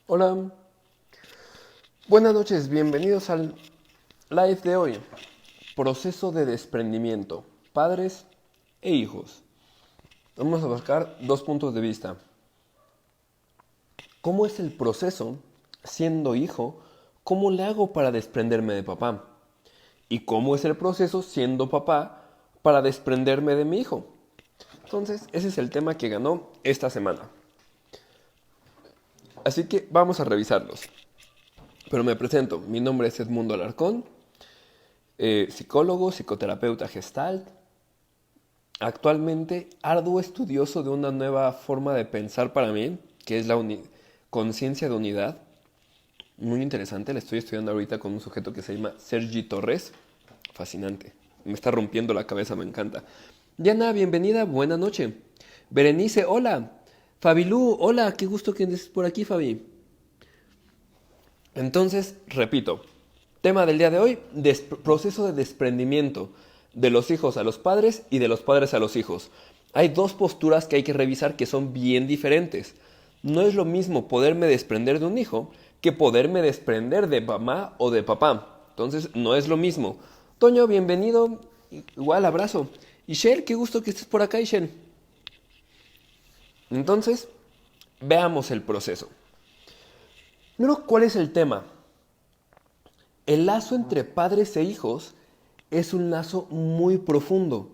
Hola, buenas noches, bienvenidos al live de hoy. Proceso de desprendimiento, padres e hijos. Vamos a buscar dos puntos de vista. ¿Cómo es el proceso siendo hijo? ¿Cómo le hago para desprenderme de papá? ¿Y cómo es el proceso siendo papá para desprenderme de mi hijo? Entonces, ese es el tema que ganó esta semana. Así que vamos a revisarlos. Pero me presento, mi nombre es Edmundo Alarcón, psicólogo, psicoterapeuta gestalt, actualmente arduo estudioso de una nueva forma de pensar para mí, que es la conciencia de unidad. Muy interesante, la estoy estudiando ahorita con un sujeto que se llama Sergi Torres. Fascinante, me está rompiendo la cabeza, me encanta. Diana, bienvenida, buena noche. Berenice, hola. Fabilú, hola, qué gusto que estés por aquí, Fabi. Entonces, repito, tema del día de hoy, proceso de desprendimiento de los hijos a los padres y de los padres a los hijos. Hay dos posturas que hay que revisar que son bien diferentes. No es lo mismo poderme desprender de un hijo que poderme desprender de mamá o de papá. Entonces, no es lo mismo. Toño, bienvenido. Igual, abrazo. Ishel, qué gusto que estés por acá, Ishel. Entonces, veamos el proceso. Primero, ¿cuál es el tema? El lazo entre padres e hijos es un lazo muy profundo,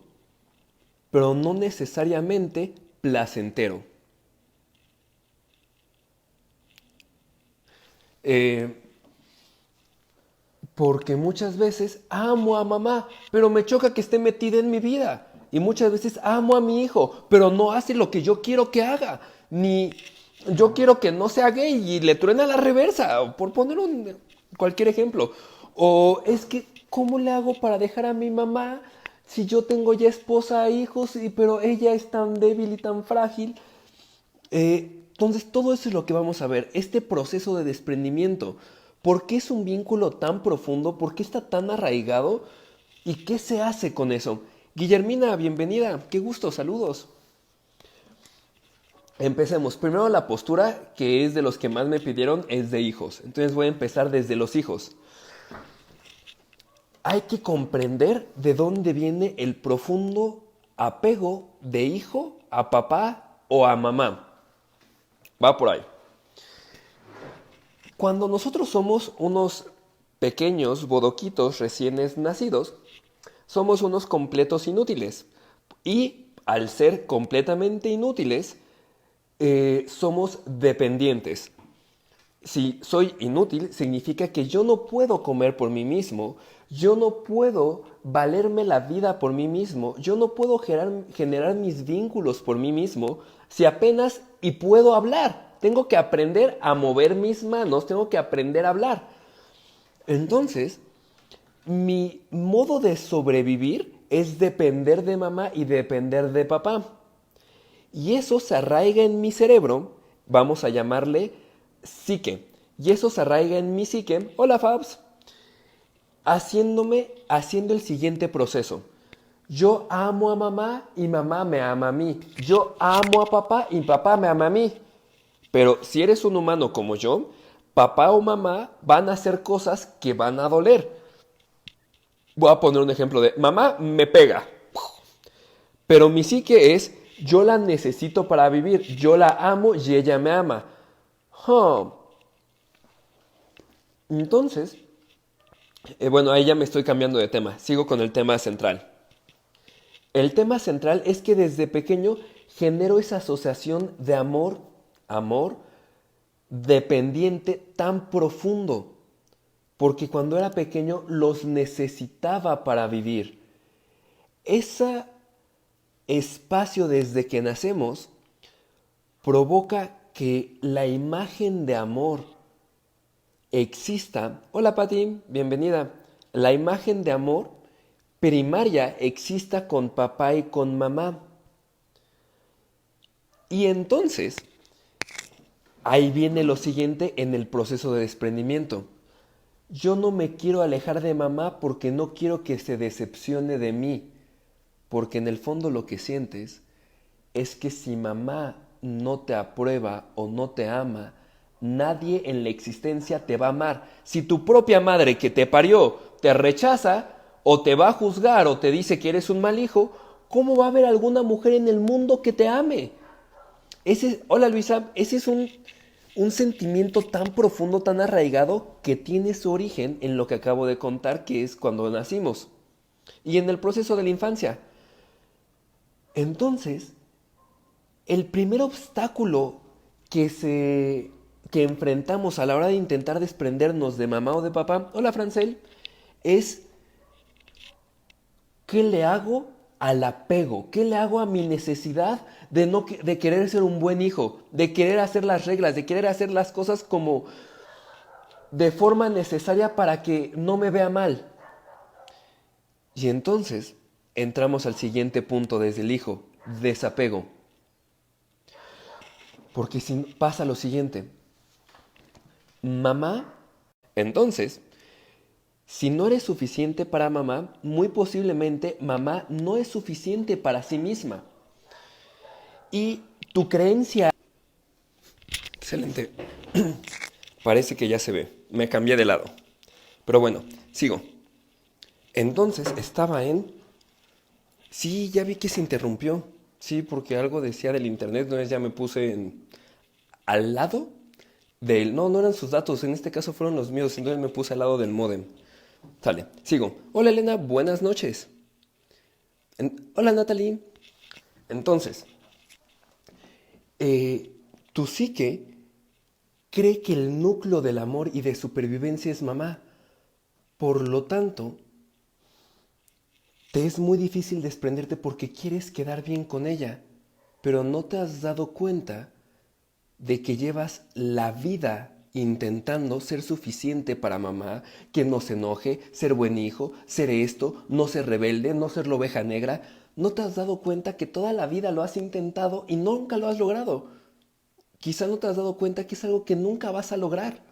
pero no necesariamente placentero. Eh, Porque muchas veces amo a mamá, pero me choca que esté metida en mi vida. Y muchas veces amo a mi hijo, pero no hace lo que yo quiero que haga. Ni yo quiero que no sea gay y le truena la reversa, por poner cualquier ejemplo. O es que, ¿cómo le hago para dejar a mi mamá si yo tengo ya esposa e hijos, pero ella es tan débil y tan frágil? Entonces todo eso es lo que vamos a ver, este proceso de desprendimiento. ¿Por qué es un vínculo tan profundo? ¿Por qué está tan arraigado? ¿Y qué se hace con eso? Guillermina, bienvenida, qué gusto, saludos. Empecemos. Primero la postura, que es de los que más me pidieron, es de hijos. Entonces voy a empezar desde los hijos. Hay que comprender de dónde viene el profundo apego de hijo a papá o a mamá. Va por ahí. Cuando nosotros somos unos pequeños bodoquitos recién nacidos, somos unos completos inútiles. Y al ser completamente inútiles, somos dependientes. Si soy inútil, significa que yo no puedo comer por mí mismo, yo no puedo valerme la vida por mí mismo, yo no puedo generar mis vínculos por mí mismo, si apenas y puedo hablar. Tengo que aprender a mover mis manos, tengo que aprender a hablar. Entonces, mi modo de sobrevivir es depender de mamá y depender de papá. Y eso se arraiga en mi cerebro, vamos a llamarle psique. Y eso se arraiga en mi psique, hola Fabs, haciendo el siguiente proceso. Yo amo a mamá y mamá me ama a mí. Yo amo a papá y papá me ama a mí. Pero si eres un humano como yo, papá o mamá van a hacer cosas que van a doler. Voy a poner un ejemplo de mamá me pega. Pero mi psique es yo la necesito para vivir. Yo la amo y ella me ama. Huh. Entonces, bueno, ahí ya me estoy cambiando de tema. Sigo con el tema central. El tema central es que desde pequeño genero esa asociación de amor dependiente tan profundo. Porque cuando era pequeño los necesitaba para vivir. Ese espacio desde que nacemos provoca que la imagen de amor exista. Hola Pati, bienvenida. La imagen de amor primaria exista con papá y con mamá. Y entonces, ahí viene lo siguiente en el proceso de desprendimiento. Yo no me quiero alejar de mamá porque no quiero que se decepcione de mí. Porque en el fondo lo que sientes es que si mamá no te aprueba o no te ama, Nadie en la existencia te va a amar. Si tu propia madre que te parió te rechaza o te va a juzgar o te dice que eres un mal hijo, ¿cómo va a haber alguna mujer en el mundo que te ame? Hola Luisa, ese es un sentimiento tan profundo, tan arraigado, que tiene su origen en lo que acabo de contar, que es cuando nacimos y en el proceso de la infancia. Entonces, el primer obstáculo que enfrentamos a la hora de intentar desprendernos de mamá o de papá, hola Francel, es ¿qué le hago al apego? ¿Qué le hago a mi necesidad de querer ser un buen hijo? De querer hacer las reglas, de querer hacer las cosas como de forma necesaria para que no me vea mal. Y entonces entramos al siguiente punto desde el hijo, desapego. Porque si pasa lo siguiente, mamá, entonces, si no eres suficiente para mamá, muy posiblemente mamá no es suficiente para sí misma. Y tu creencia... Excelente. Parece que ya se ve. Me cambié de lado. Pero bueno, sigo. Entonces estaba en... Sí, ya vi que se interrumpió. Sí, porque algo decía del internet, no es, ya me puse al lado del... No, no eran sus datos, en este caso fueron los míos, entonces me puse al lado del módem. Sale, sigo. Hola Elena, buenas noches. Hola Natalie. Entonces, tu psique cree que el núcleo del amor y de supervivencia es mamá. Por lo tanto, te es muy difícil desprenderte porque quieres quedar bien con ella, pero no te has dado cuenta de que llevas la vida intentando ser suficiente para mamá, que no se enoje, ser buen hijo, ser esto, no ser rebelde, no ser la oveja negra. ¿No te has dado cuenta que toda la vida lo has intentado y nunca lo has logrado? Quizá no te has dado cuenta que es algo que nunca vas a lograr.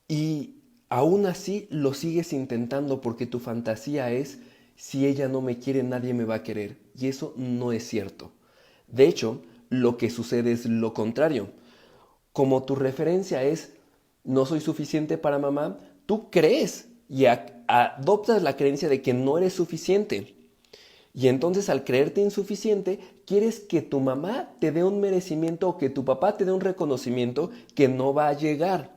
Y aún así lo sigues intentando porque tu fantasía es, si ella no me quiere, nadie me va a querer. Y eso no es cierto. De hecho, lo que sucede es lo contrario. Como tu referencia es, no soy suficiente para mamá, tú crees y adoptas la creencia de que no eres suficiente. Y entonces al creerte insuficiente, quieres que tu mamá te dé un merecimiento o que tu papá te dé un reconocimiento que no va a llegar.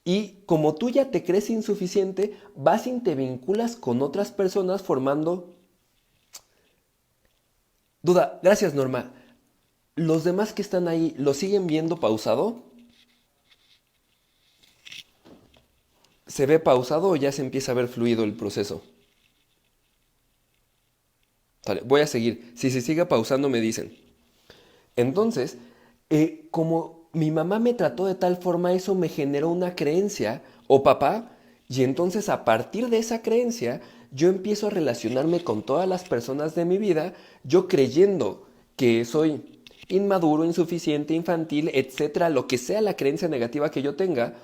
Y como tú ya te crees insuficiente, vas y te vinculas con otras personas formando... Duda, gracias Norma. ¿Los demás que están ahí lo siguen viendo pausado? ¿Se ve pausado o ya se empieza a ver fluido el proceso? Vale, voy a seguir. Si se sigue pausando me dicen. Entonces, como mi mamá me trató de tal forma, eso me generó una creencia, o papá, y entonces a partir de esa creencia, yo empiezo a relacionarme con todas las personas de mi vida, yo creyendo que soy inmaduro, insuficiente, infantil, etcétera, lo que sea la creencia negativa que yo tenga,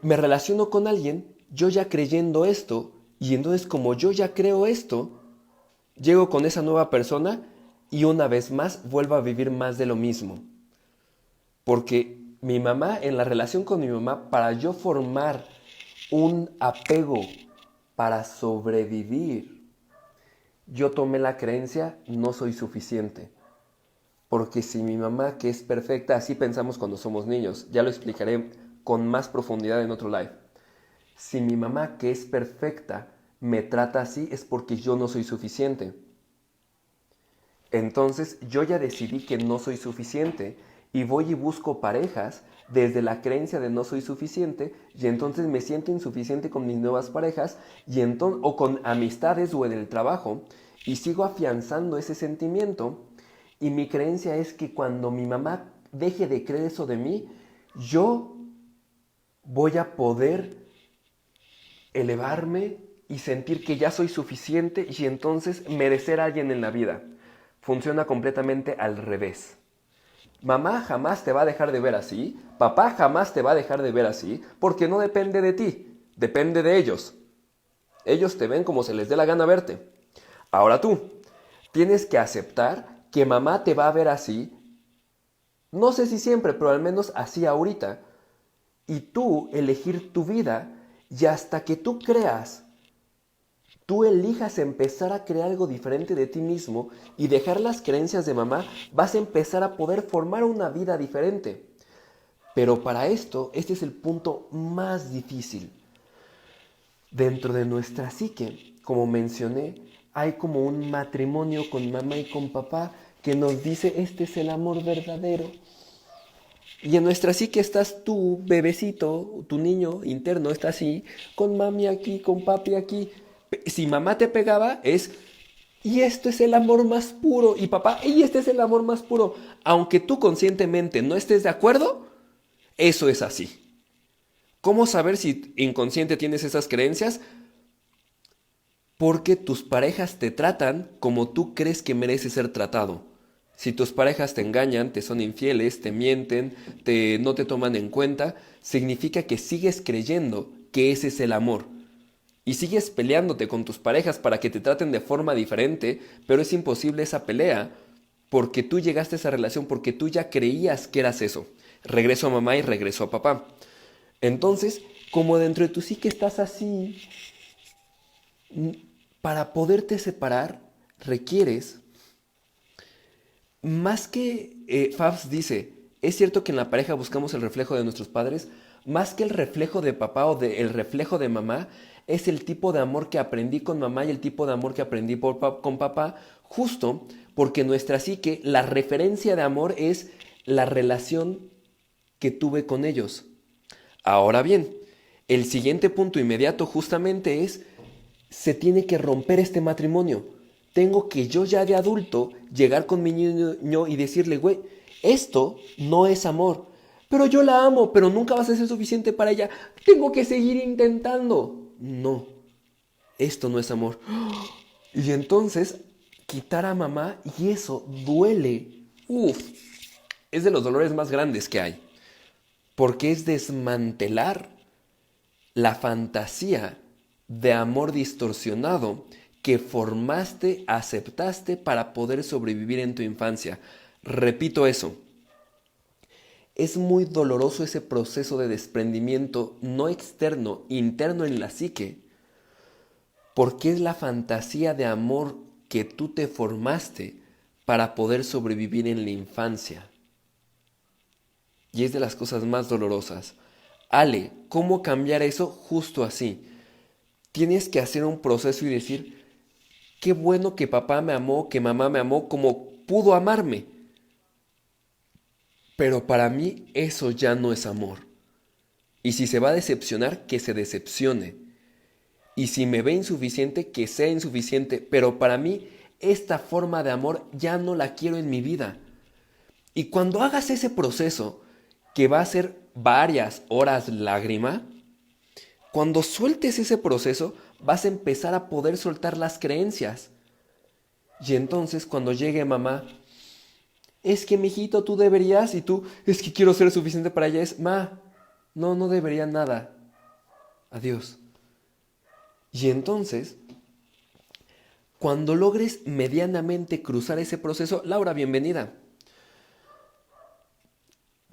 me relaciono con alguien, yo ya creyendo esto, y entonces como yo ya creo esto, llego con esa nueva persona y una vez más vuelvo a vivir más de lo mismo. Porque mi mamá, en la relación con mi mamá, para yo formar un apego para sobrevivir, yo tomé la creencia, no soy suficiente. Porque si mi mamá, que es perfecta, así pensamos cuando somos niños, ya lo explicaré con más profundidad en otro live. Si mi mamá, que es perfecta, me trata así, es porque yo no soy suficiente. Entonces yo ya decidí que no soy suficiente y voy y busco parejas desde la creencia de no soy suficiente y entonces me siento insuficiente con mis nuevas parejas o con amistades o en el trabajo y sigo afianzando ese sentimiento y mi creencia es que cuando mi mamá deje de creer eso de mí, yo voy a poder elevarme y sentir que ya soy suficiente y entonces merecer a alguien en la vida. Funciona completamente al revés. Mamá jamás te va a dejar de ver así, papá jamás te va a dejar de ver así, porque no depende de ti, depende de ellos. Ellos te ven como se les dé la gana verte. Ahora tú, tienes que aceptar que mamá te va a ver así, No sé si siempre, pero al menos así ahorita. Y tú elegir tu vida y hasta que tú elijas empezar a crear algo diferente de ti mismo y dejar las creencias de mamá, vas a empezar a poder formar una vida diferente. Pero para esto, este es el punto más difícil. Dentro de nuestra psique, como mencioné, hay como un matrimonio con mamá y con papá que nos dice este es el amor verdadero. Y en nuestra psique estás tú, bebecito, tu niño interno está así, con mami aquí, con papi aquí. Si mamá te pegaba es, y esto es el amor más puro, y papá, y este es el amor más puro. Aunque tú conscientemente no estés de acuerdo, eso es así. ¿Cómo saber si inconsciente tienes esas creencias? Porque tus parejas te tratan como tú crees que mereces ser tratado. Si tus parejas te engañan, te son infieles, te mienten, no te toman en cuenta, significa que sigues creyendo que ese es el amor. Y sigues peleándote con tus parejas para que te traten de forma diferente, pero es imposible esa pelea porque tú llegaste a esa relación, porque tú ya creías que eras eso. Regreso a mamá y regreso a papá. Entonces, como dentro de tu psique estás así, para poderte separar requieres, más que Fabs dice, es cierto que en la pareja buscamos el reflejo de nuestros padres, más que el reflejo de papá o el reflejo de mamá, es el tipo de amor que aprendí con mamá y el tipo de amor que aprendí con papá, justo porque nuestra psique, la referencia de amor es la relación que tuve con ellos. Ahora bien, el siguiente punto inmediato justamente es, se tiene que romper este matrimonio. Tengo que yo ya de adulto llegar con mi niño y decirle, güey, esto no es amor. Pero yo la amo, pero nunca vas a ser suficiente para ella. Tengo que seguir intentando. No, esto no es amor. Y entonces, quitar a mamá y eso duele. Uf, es de los dolores más grandes que hay. Porque es desmantelar la fantasía de amor distorsionado que formaste, aceptaste para poder sobrevivir en tu infancia. Repito eso. Es muy doloroso ese proceso de desprendimiento no externo, interno en la psique, porque es la fantasía de amor que tú te formaste para poder sobrevivir en la infancia. Y es de las cosas más dolorosas. Ale, ¿cómo cambiar eso? Justo así. Tienes que hacer un proceso y decir, qué bueno que papá me amó, que mamá me amó como pudo amarme. Pero para mí eso ya no es amor. Y si se va a decepcionar, que se decepcione. Y si me ve insuficiente, que sea insuficiente. Pero para mí esta forma de amor ya no la quiero en mi vida. Y cuando hagas ese proceso, que va a ser varias horas lágrima, cuando sueltes ese proceso, vas a empezar a poder soltar las creencias. Y entonces cuando llegue mamá, es que mijito tú deberías y tú, es que quiero ser suficiente para ella, es, ma, no debería nada. Adiós. Y entonces, cuando logres medianamente cruzar ese proceso, Laura, bienvenida.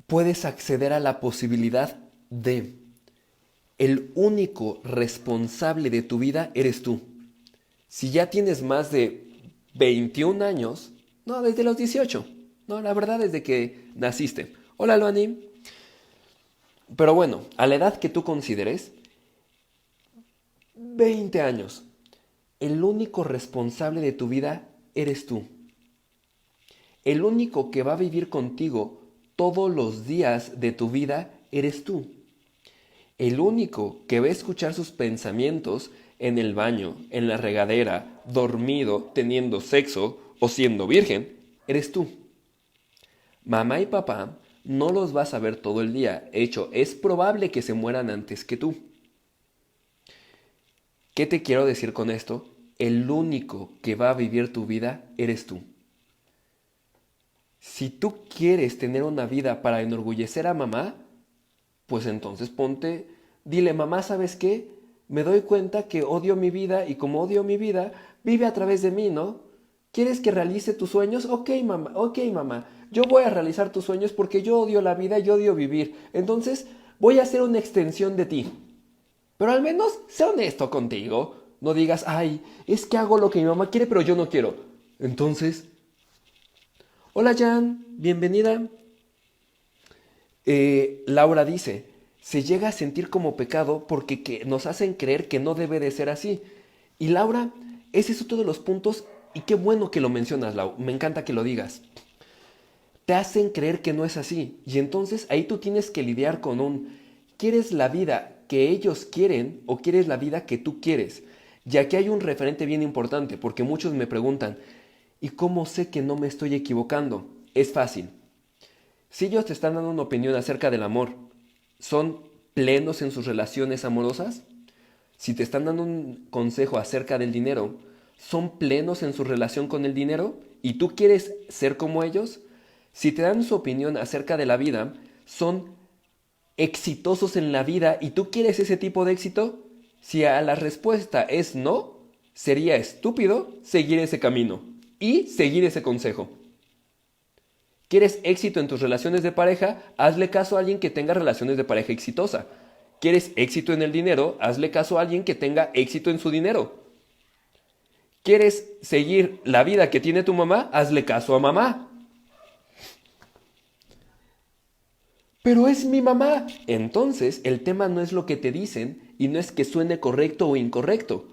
Puedes acceder a la posibilidad de el único responsable de tu vida eres tú. Si ya tienes más de 21 años, no, desde los 18, no, la verdad desde que naciste. Hola, Luani. Pero bueno, a la edad que tú consideres, 20 años, el único responsable de tu vida eres tú. El único que va a vivir contigo todos los días de tu vida eres tú. El único que va a escuchar sus pensamientos en el baño, en la regadera, dormido, teniendo sexo o siendo virgen, eres tú. Mamá y papá no los vas a ver todo el día. De hecho, es probable que se mueran antes que tú. ¿Qué te quiero decir con esto? El único que va a vivir tu vida eres tú. Si tú quieres tener una vida para enorgullecer a mamá, pues entonces dile, mamá, ¿sabes qué? Me doy cuenta que odio mi vida y como odio mi vida, vive a través de mí, ¿no? ¿Quieres que realice tus sueños? Ok, mamá, yo voy a realizar tus sueños porque yo odio la vida, yo odio vivir. Entonces voy a hacer una extensión de ti. Pero al menos sé honesto contigo. No digas, ay, es que hago lo que mi mamá quiere, pero yo no quiero. Entonces, hola Jan, bienvenida. Laura dice, se llega a sentir como pecado porque nos hacen creer que no debe de ser así. Y Laura, ese es otro de los puntos, y qué bueno que lo mencionas, Lau, me encanta que lo digas. Te hacen creer que no es así, y entonces ahí tú tienes que lidiar con ¿quieres la vida que ellos quieren o quieres la vida que tú quieres? Ya que hay un referente bien importante, porque muchos me preguntan, ¿y cómo sé que no me estoy equivocando? Es fácil. Si ellos te están dando una opinión acerca del amor, ¿son plenos en sus relaciones amorosas? Si te están dando un consejo acerca del dinero, ¿son plenos en su relación con el dinero? ¿Y tú quieres ser como ellos? Si te dan su opinión acerca de la vida, ¿son exitosos en la vida y tú quieres ese tipo de éxito? Si a la respuesta es no, sería estúpido seguir ese camino y seguir ese consejo. ¿Quieres éxito en tus relaciones de pareja? Hazle caso a alguien que tenga relaciones de pareja exitosa. ¿Quieres éxito en el dinero? Hazle caso a alguien que tenga éxito en su dinero. ¿Quieres seguir la vida que tiene tu mamá? Hazle caso a mamá. Pero es mi mamá. Entonces, el tema no es lo que te dicen y no es que suene correcto o incorrecto.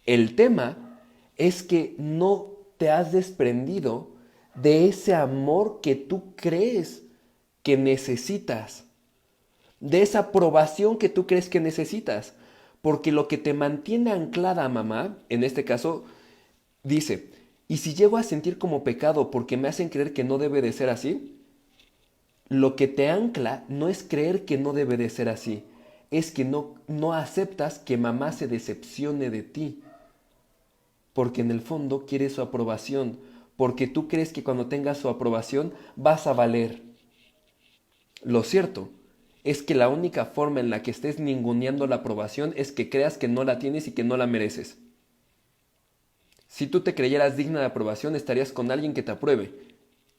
El tema es que no te has desprendido de ese amor que tú crees que necesitas, de esa aprobación que tú crees que necesitas. Porque lo que te mantiene anclada a mamá, en este caso, dice, ¿y si llego a sentir como pecado porque me hacen creer que no debe de ser así? Lo que te ancla no es creer que no debe de ser así, es que no aceptas que mamá se decepcione de ti, porque en el fondo quieres su aprobación, porque tú crees que cuando tengas su aprobación vas a valer. Lo cierto es que la única forma en la que estés ninguneando la aprobación es que creas que no la tienes y que no la mereces. Si tú te creyeras digna de aprobación, estarías con alguien que te apruebe.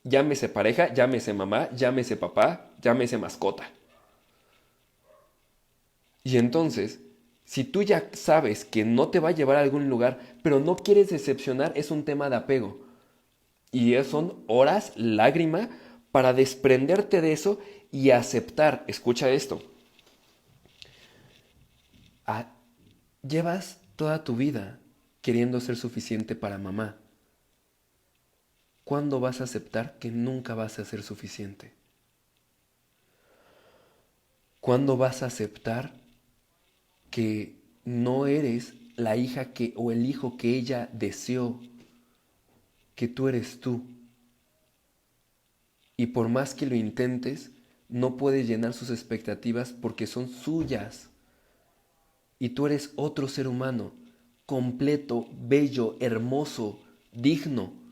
Llámese pareja, llámese mamá, llámese papá, llámese mascota. Y entonces, si tú ya sabes que no te va a llevar a algún lugar, pero no quieres decepcionar, es un tema de apego. Y son horas, lágrima, para desprenderte de eso y aceptar. Escucha esto. Ah, llevas toda tu vida queriendo ser suficiente para mamá. ¿Cuándo vas a aceptar que nunca vas a ser suficiente? ¿Cuándo vas a aceptar que no eres la hija o el hijo que ella deseó, que tú eres tú? Y por más que lo intentes, no puedes llenar sus expectativas porque son suyas. Y tú eres otro ser humano, completo, bello, hermoso, digno.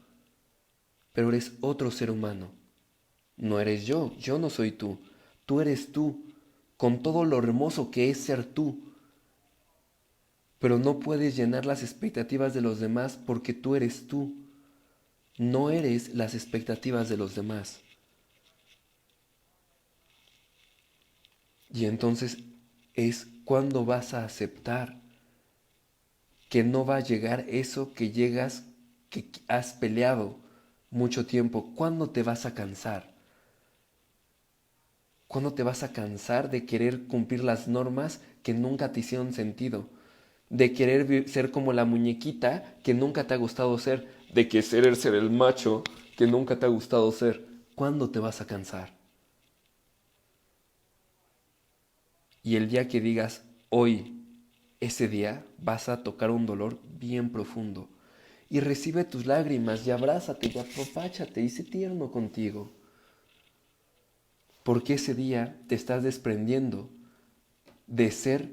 Pero eres otro ser humano. No eres yo no soy tú eres tú, con todo lo hermoso que es ser tú. Pero no puedes llenar las expectativas de los demás porque tú eres tú. No eres las expectativas de los demás. Y entonces es cuando vas a aceptar que no va a llegar eso que has peleado mucho tiempo. ¿Cuándo te vas a cansar? ¿Cuándo te vas a cansar de querer cumplir las normas que nunca te hicieron sentido? De querer ser como la muñequita que nunca te ha gustado ser, de querer ser el macho que nunca te ha gustado ser. ¿Cuándo te vas a cansar? Y el día que digas hoy, ese día vas a tocar un dolor bien profundo. Y recibe tus lágrimas y abrázate y apapáchate y sé tierno contigo. Porque ese día te estás desprendiendo de ser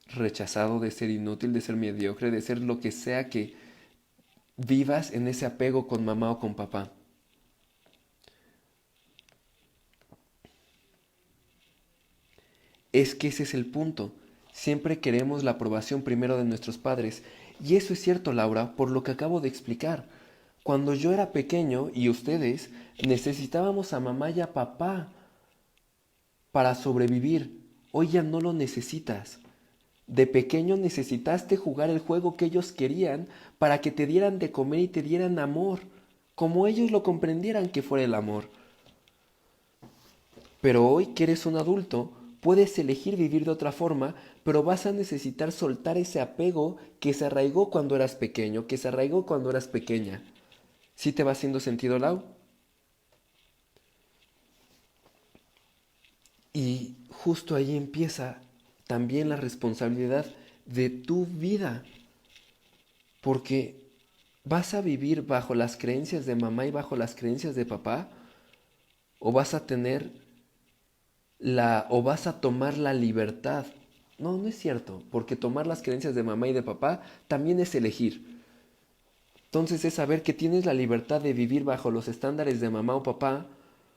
rechazado, de ser inútil, de ser mediocre, de ser lo que sea que vivas en ese apego con mamá o con papá. Es que ese es el punto. Siempre queremos la aprobación primero de nuestros padres. Y eso es cierto, Laura, por lo que acabo de explicar. Cuando yo era pequeño y ustedes necesitábamos a mamá y a papá para sobrevivir. Hoy ya no lo necesitas. De pequeño necesitaste jugar el juego que ellos querían para que te dieran de comer y te dieran amor, como ellos lo comprendieran que fuera el amor. Pero hoy que eres un adulto, puedes elegir vivir de otra forma, pero vas a necesitar soltar ese apego que se arraigó cuando eras pequeño, que se arraigó cuando eras pequeña. ¿Sí te va haciendo sentido, Lau? Y justo ahí empieza también la responsabilidad de tu vida, porque vas a vivir bajo las creencias de mamá y bajo las creencias de papá, o vas a tener o vas a tomar la libertad. No, no es cierto, porque tomar las creencias de mamá y de papá también es elegir. Entonces es saber que tienes la libertad de vivir bajo los estándares de mamá o papá,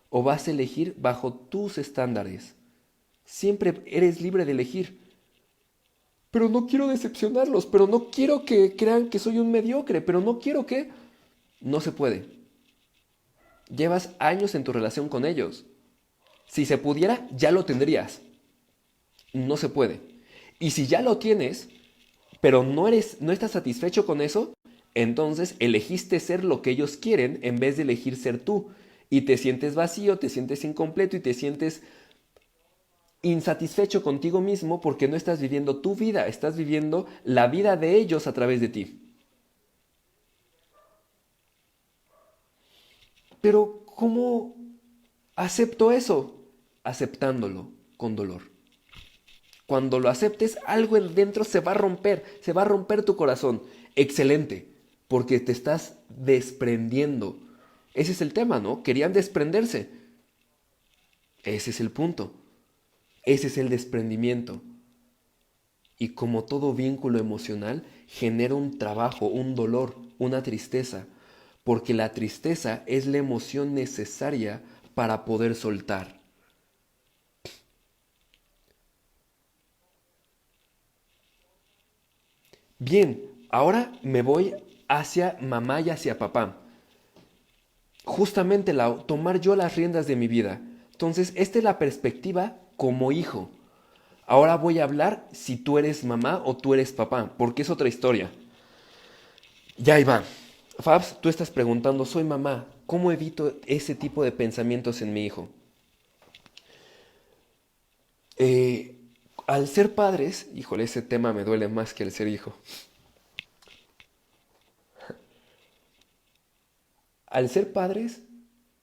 o vas a elegir bajo tus estándares. Siempre eres libre de elegir. Pero no quiero decepcionarlos, pero no quiero que crean que soy un mediocre, pero no quiero que... No se puede. Llevas años en tu relación con ellos. Si se pudiera, ya lo tendrías. No se puede. Y si ya lo tienes, pero no estás satisfecho con eso, entonces elegiste ser lo que ellos quieren en vez de elegir ser tú. Y te sientes vacío, te sientes incompleto y te sientes insatisfecho contigo mismo porque no estás viviendo tu vida, estás viviendo la vida de ellos a través de ti. Pero ¿cómo acepto eso? Aceptándolo con dolor. Cuando lo aceptes, algo dentro se va a romper tu corazón. Excelente, porque te estás desprendiendo. Ese es el tema, ¿no? Querían desprenderse. Ese es el punto. Ese es el desprendimiento. Y como todo vínculo emocional, genera un trabajo, un dolor, una tristeza, porque la tristeza es la emoción necesaria para poder soltar. Bien, ahora me voy hacia mamá y hacia papá. Justamente tomar yo las riendas de mi vida. Entonces, esta es la perspectiva como hijo. Ahora voy a hablar si tú eres mamá o tú eres papá, porque es otra historia. Ya ahí va. Fabs, tú estás preguntando, soy mamá, ¿cómo evito ese tipo de pensamientos en mi hijo? Eh, Al ser padres, híjole, ese tema me duele más que el ser hijo. Al ser padres,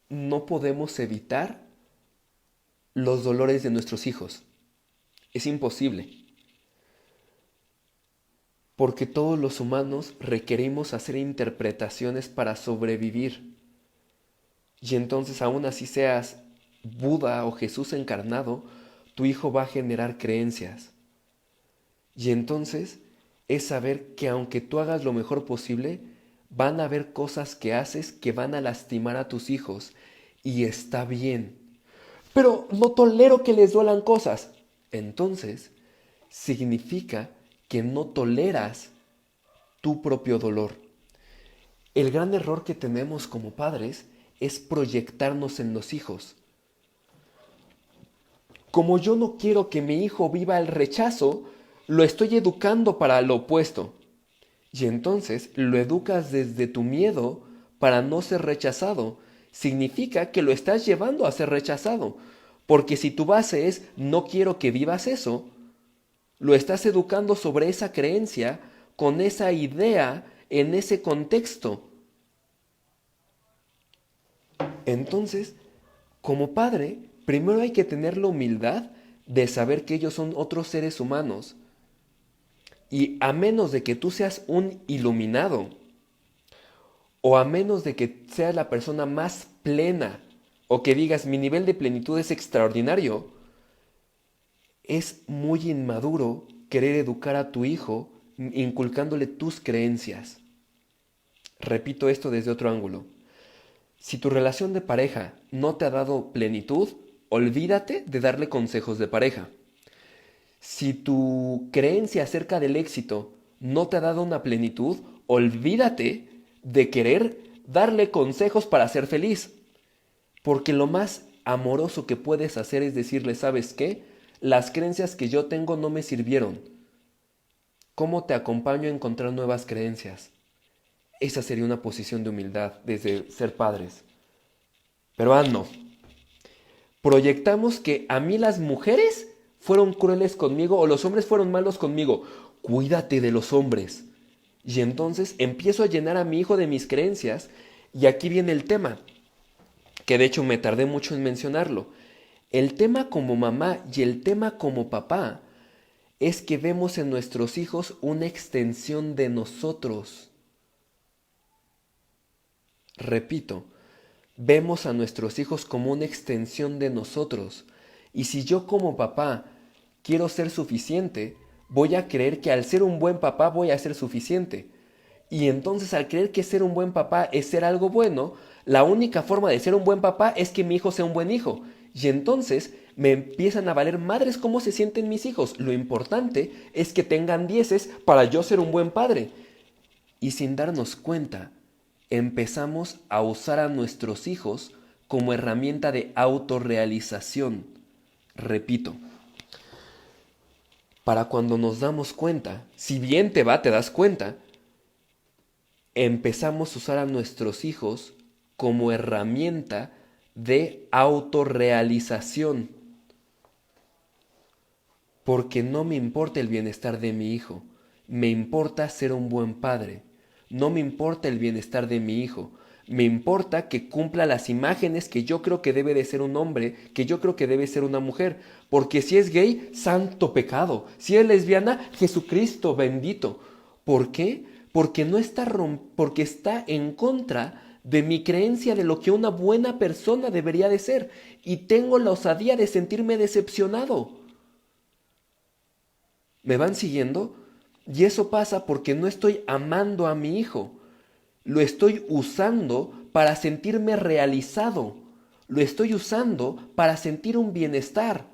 no podemos evitar los dolores de nuestros hijos. Es imposible. Porque todos los humanos requerimos hacer interpretaciones para sobrevivir. Y entonces, aún así seas Buda o Jesús encarnado, tu hijo va a generar creencias. Y entonces es saber que aunque tú hagas lo mejor posible, van a haber cosas que haces que van a lastimar a tus hijos. Y está bien. Pero no tolero que les duelan cosas. Entonces, significa que no toleras tu propio dolor. El gran error que tenemos como padres es proyectarnos en los hijos. Como yo no quiero que mi hijo viva el rechazo, lo estoy educando para lo opuesto. Y entonces lo educas desde tu miedo para no ser rechazado. Significa que lo estás llevando a ser rechazado. Porque si tu base es no quiero que vivas eso, lo estás educando sobre esa creencia, con esa idea, en ese contexto. Entonces, como padre, primero hay que tener la humildad de saber que ellos son otros seres humanos. Y a menos de que tú seas un iluminado, o a menos de que seas la persona más plena, o que digas mi nivel de plenitud es extraordinario, es muy inmaduro querer educar a tu hijo inculcándole tus creencias. Repito esto desde otro ángulo. Si tu relación de pareja no te ha dado plenitud, olvídate de darle consejos de pareja. Si tu creencia acerca del éxito no te ha dado una plenitud, olvídate de querer darle consejos para ser feliz. Porque lo más amoroso que puedes hacer es decirle, ¿sabes qué? Las creencias que yo tengo no me sirvieron. ¿Cómo te acompaño a encontrar nuevas creencias? Esa sería una posición de humildad desde ser padres. Pero no. Proyectamos que a mí las mujeres fueron crueles conmigo o los hombres fueron malos conmigo. Cuídate de los hombres. Y entonces empiezo a llenar a mi hijo de mis creencias y aquí viene el tema, que de hecho me tardé mucho en mencionarlo. El tema como mamá y el tema como papá es que vemos en nuestros hijos una extensión de nosotros. Repito, vemos a nuestros hijos como una extensión de nosotros. Y si yo como papá quiero ser suficiente, voy a creer que al ser un buen papá voy a ser suficiente. Y entonces al creer que ser un buen papá es ser algo bueno, la única forma de ser un buen papá es que mi hijo sea un buen hijo. Y entonces me empiezan a valer madres cómo se sienten mis hijos. Lo importante es que tengan dieces para yo ser un buen padre. Y sin darnos cuenta, empezamos a usar a nuestros hijos como herramienta de autorrealización. Repito, para cuando nos damos cuenta, si bien te va, te das cuenta, empezamos a usar a nuestros hijos como herramienta de autorrealización. Porque no me importa el bienestar de mi hijo, me importa ser un buen padre. No me importa el bienestar de mi hijo, me importa que cumpla las imágenes que yo creo que debe de ser un hombre, que yo creo que debe ser una mujer. Porque si es gay, santo pecado. Si es lesbiana, Jesucristo bendito. ¿Por qué? Porque no está porque está en contra de mi creencia de lo que una buena persona debería de ser. Y tengo la osadía de sentirme decepcionado. ¿Me van siguiendo? Y eso pasa porque no estoy amando a mi hijo. Lo estoy usando para sentirme realizado. Lo estoy usando para sentir un bienestar.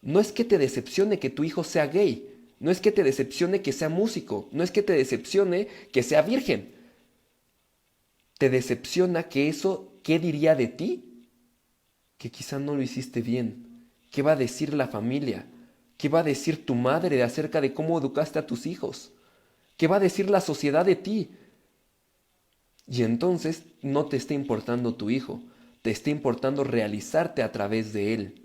No es que te decepcione que tu hijo sea gay. No es que te decepcione que sea músico. No es que te decepcione que sea virgen. Te decepciona que eso, ¿qué diría de ti? Que quizá no lo hiciste bien. ¿Qué va a decir la familia? ¿Qué va a decir tu madre acerca de cómo educaste a tus hijos? ¿Qué va a decir la sociedad de ti? Y entonces no te está importando tu hijo, te está importando realizarte a través de él.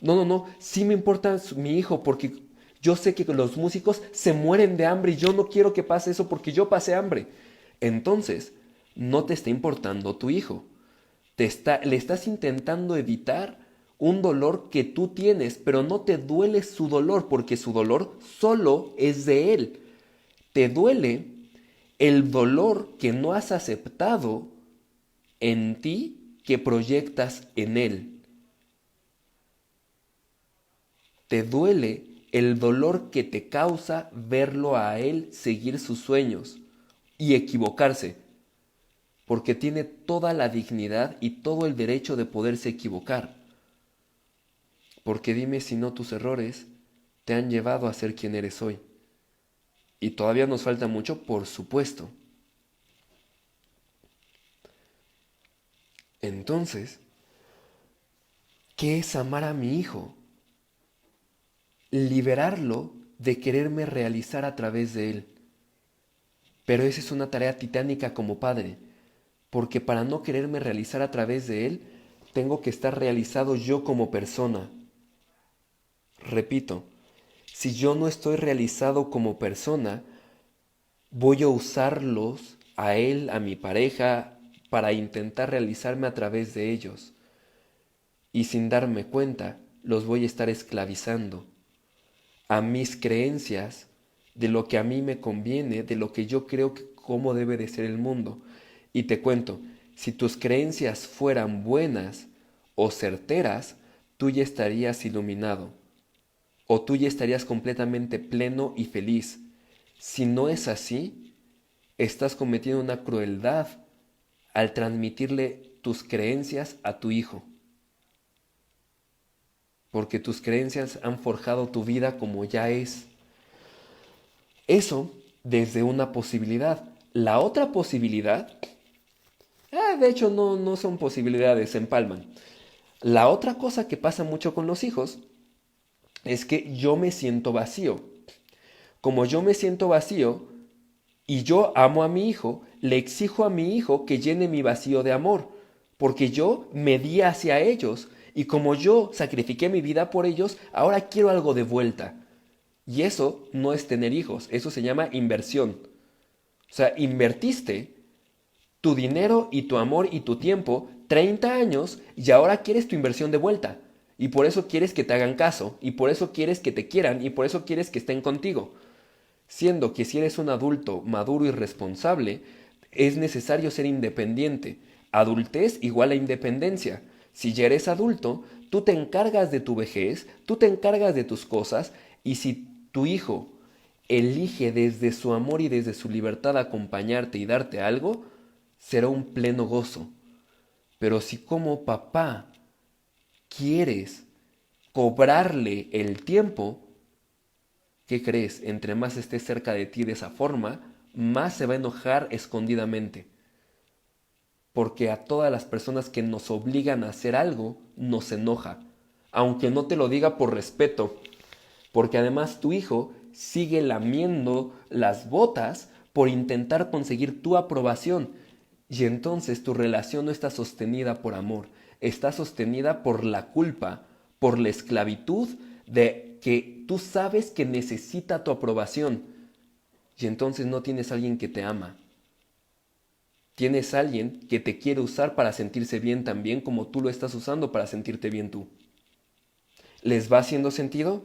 No, sí me importa mi hijo porque yo sé que los músicos se mueren de hambre y yo no quiero que pase eso porque yo pasé hambre. Entonces, no te está importando tu hijo. Le estás intentando evitar un dolor que tú tienes, pero no te duele su dolor porque su dolor solo es de él. Te duele el dolor que no has aceptado en ti que proyectas en él. Te duele el dolor que te causa verlo a él seguir sus sueños y equivocarse, porque tiene toda la dignidad y todo el derecho de poderse equivocar. Porque dime si no tus errores te han llevado a ser quien eres hoy. Y todavía nos falta mucho, por supuesto. Entonces, ¿qué es amar a mi hijo? Liberarlo de quererme realizar a través de él. Pero esa es una tarea titánica como padre, porque para no quererme realizar a través de él, tengo que estar realizado yo como persona. Repito, si yo no estoy realizado como persona, voy a usarlos a él, a mi pareja, para intentar realizarme a través de ellos. Y sin darme cuenta, los voy a estar esclavizando a mis creencias, de lo que a mí me conviene, de lo que yo creo que cómo debe de ser el mundo. Y te cuento, si tus creencias fueran buenas o certeras, tú ya estarías iluminado, o tú ya estarías completamente pleno y feliz. Si no es así, estás cometiendo una crueldad al transmitirle tus creencias a tu hijo, porque tus creencias han forjado tu vida como ya es. Eso desde una posibilidad. La otra posibilidad, de hecho no son posibilidades, se empalman. La otra cosa que pasa mucho con los hijos es que yo me siento vacío. Como yo me siento vacío y yo amo a mi hijo, le exijo a mi hijo que llene mi vacío de amor, porque yo me di hacia ellos y como yo sacrifiqué mi vida por ellos, ahora quiero algo de vuelta. Y eso no es tener hijos, eso se llama inversión. O sea, invertiste tu dinero y tu amor y tu tiempo 30 años y ahora quieres tu inversión de vuelta. Y por eso quieres que te hagan caso, y por eso quieres que te quieran, y por eso quieres que estén contigo. Siendo que si eres un adulto maduro y responsable, es necesario ser independiente. Adultez igual a independencia. Si ya eres adulto, tú te encargas de tu vejez, tú te encargas de tus cosas, y si tu hijo elige desde su amor y desde su libertad acompañarte y darte algo, será un pleno gozo. Pero si como papá quieres cobrarle el tiempo, ¿qué crees? Entre más esté cerca de ti de esa forma, más se va a enojar escondidamente. Porque a todas las personas que nos obligan a hacer algo, nos enoja. Aunque no te lo diga por respeto. Porque además tu hijo sigue lamiendo las botas por intentar conseguir tu aprobación. Y entonces tu relación no está sostenida por amor, está sostenida por la culpa, por la esclavitud de que tú sabes que necesita tu aprobación. Y entonces no tienes a alguien que te ama. Tienes a alguien que te quiere usar para sentirse bien también como tú lo estás usando para sentirte bien tú. ¿Les va haciendo sentido?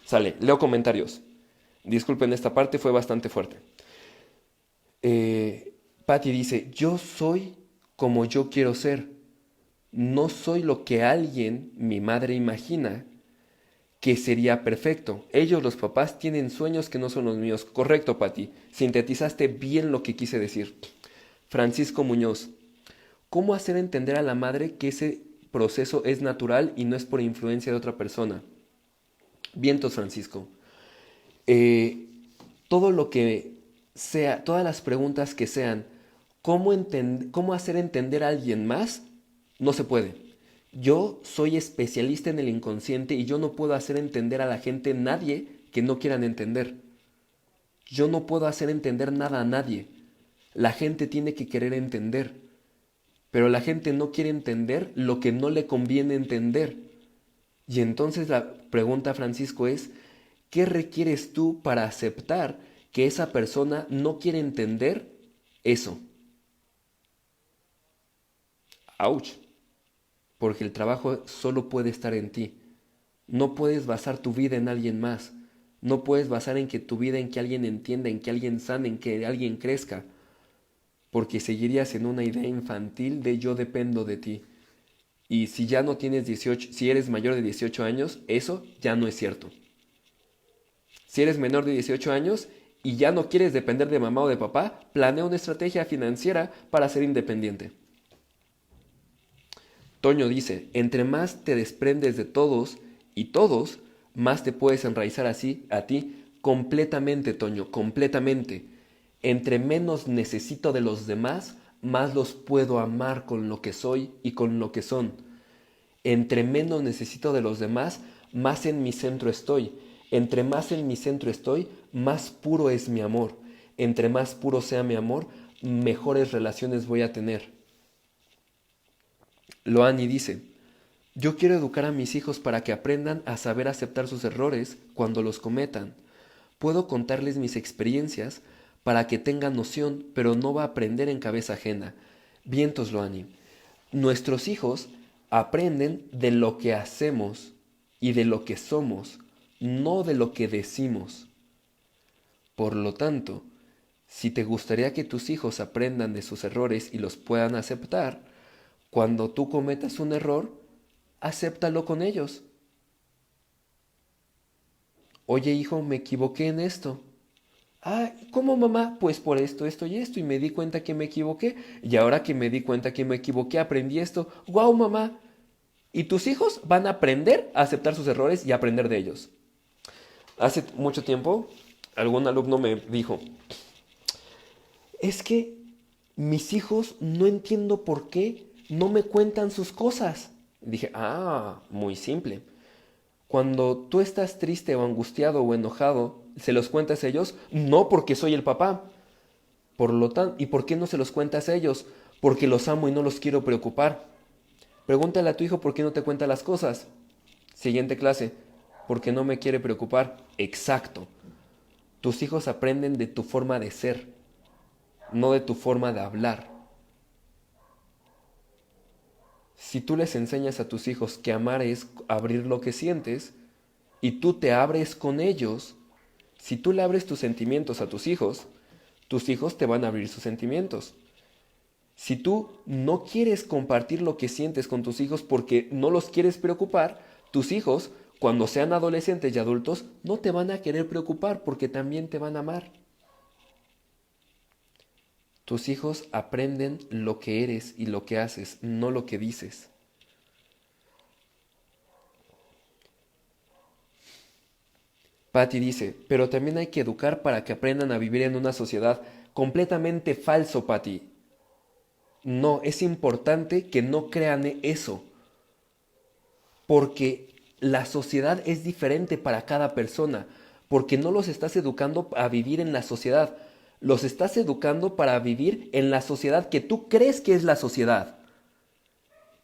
Sale, leo comentarios. Disculpen, esta parte fue bastante fuerte. Patty dice, yo soy como yo quiero ser. No soy lo que alguien, mi madre, imagina que sería perfecto. Ellos, los papás, tienen sueños que no son los míos. Correcto, Patty. Sintetizaste bien lo que quise decir. Francisco Muñoz. ¿Cómo hacer entender a la madre que ese proceso es natural y no es por influencia de otra persona? Vientos, Francisco. Todo lo que sea, todas las preguntas que sean, ¿cómo hacer entender a alguien más? No se puede. Yo soy especialista en el inconsciente y yo no puedo hacer entender a la gente nadie que no quieran entender. Yo no puedo hacer entender nada a nadie. La gente tiene que querer entender. Pero la gente no quiere entender lo que no le conviene entender. Y entonces la pregunta, Francisco, es, ¿qué requieres tú para aceptar que esa persona no quiere entender eso? ¡Auch! Porque el trabajo solo puede estar en ti. No puedes basar tu vida en alguien más. No puedes basar en que tu vida en que alguien entienda, en que alguien sane, en que alguien crezca. Porque seguirías en una idea infantil de yo dependo de ti. Y si ya no tienes 18, si eres mayor de 18 años, eso ya no es cierto. Si eres menor de 18 años y ya no quieres depender de mamá o de papá, planea una estrategia financiera para ser independiente. Toño dice, entre más te desprendes de todos y todos, más te puedes enraizar así a ti completamente, Toño, completamente. Entre menos necesito de los demás, más los puedo amar con lo que soy y con lo que son. Entre menos necesito de los demás, más en mi centro estoy. Entre más en mi centro estoy, más puro es mi amor. Entre más puro sea mi amor, mejores relaciones voy a tener. Loani dice, yo quiero educar a mis hijos para que aprendan a saber aceptar sus errores cuando los cometan. Puedo contarles mis experiencias para que tengan noción, pero no va a aprender en cabeza ajena. Vientos, Loani. Nuestros hijos aprenden de lo que hacemos y de lo que somos, no de lo que decimos. Por lo tanto, si te gustaría que tus hijos aprendan de sus errores y los puedan aceptar, cuando tú cometas un error, acéptalo con ellos. Oye, hijo, me equivoqué en esto. Ah, ¿cómo, mamá? Pues por esto, esto y esto, y me di cuenta que me equivoqué, y ahora que me di cuenta que me equivoqué, aprendí esto. ¡Guau, mamá! Y tus hijos van a aprender a aceptar sus errores y a aprender de ellos. Hace mucho tiempo, algún alumno me dijo, Es que mis hijos no entiendo por qué no me cuentan sus cosas. Dije, muy simple. Cuando tú estás triste o angustiado o enojado, ¿se los cuentas a ellos? No, porque soy el papá. Por lo tanto, ¿y por qué no se los cuentas a ellos? Porque los amo y no los quiero preocupar. Pregúntale a tu hijo por qué no te cuenta las cosas. Siguiente clase. Porque no me quiere preocupar. Exacto. Tus hijos aprenden de tu forma de ser, no de tu forma de hablar. Si tú les enseñas a tus hijos que amar es abrir lo que sientes y tú te abres con ellos, si tú le abres tus sentimientos a tus hijos te van a abrir sus sentimientos. Si tú no quieres compartir lo que sientes con tus hijos porque no los quieres preocupar, tus hijos, cuando sean adolescentes y adultos, no te van a querer preocupar porque también te van a amar. Tus hijos aprenden lo que eres y lo que haces, no lo que dices. Patty dice, pero también hay que educar para que aprendan a vivir en una sociedad. Completamente falso, Patty. No, es importante que no crean eso, porque la sociedad es diferente para cada persona, porque no los estás educando a vivir en la sociedad, los estás educando para vivir en la sociedad que tú crees que es la sociedad.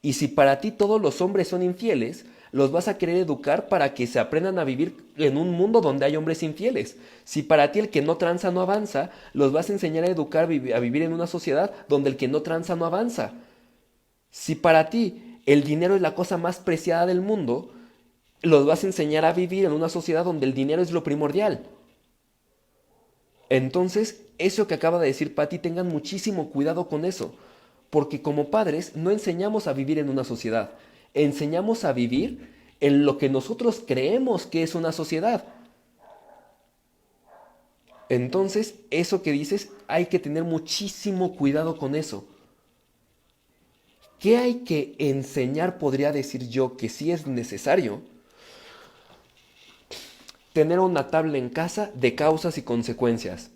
Y si para ti todos los hombres son infieles, los vas a querer educar para que se aprendan a vivir en un mundo donde hay hombres infieles. Si para ti el que no tranza no avanza, los vas a enseñar a educar a vivir en una sociedad donde el que no tranza no avanza. Si para ti el dinero es la cosa más preciada del mundo, los vas a enseñar a vivir en una sociedad donde el dinero es lo primordial. Entonces, eso que acaba de decir Patty, tengan muchísimo cuidado con eso, porque como padres no enseñamos a vivir en una sociedad, enseñamos a vivir en lo que nosotros creemos que es una sociedad. Entonces, eso que dices, hay que tener muchísimo cuidado con eso. ¿Qué hay que enseñar? Podría decir yo que sí es necesario tener una tabla en casa de causas y consecuencias.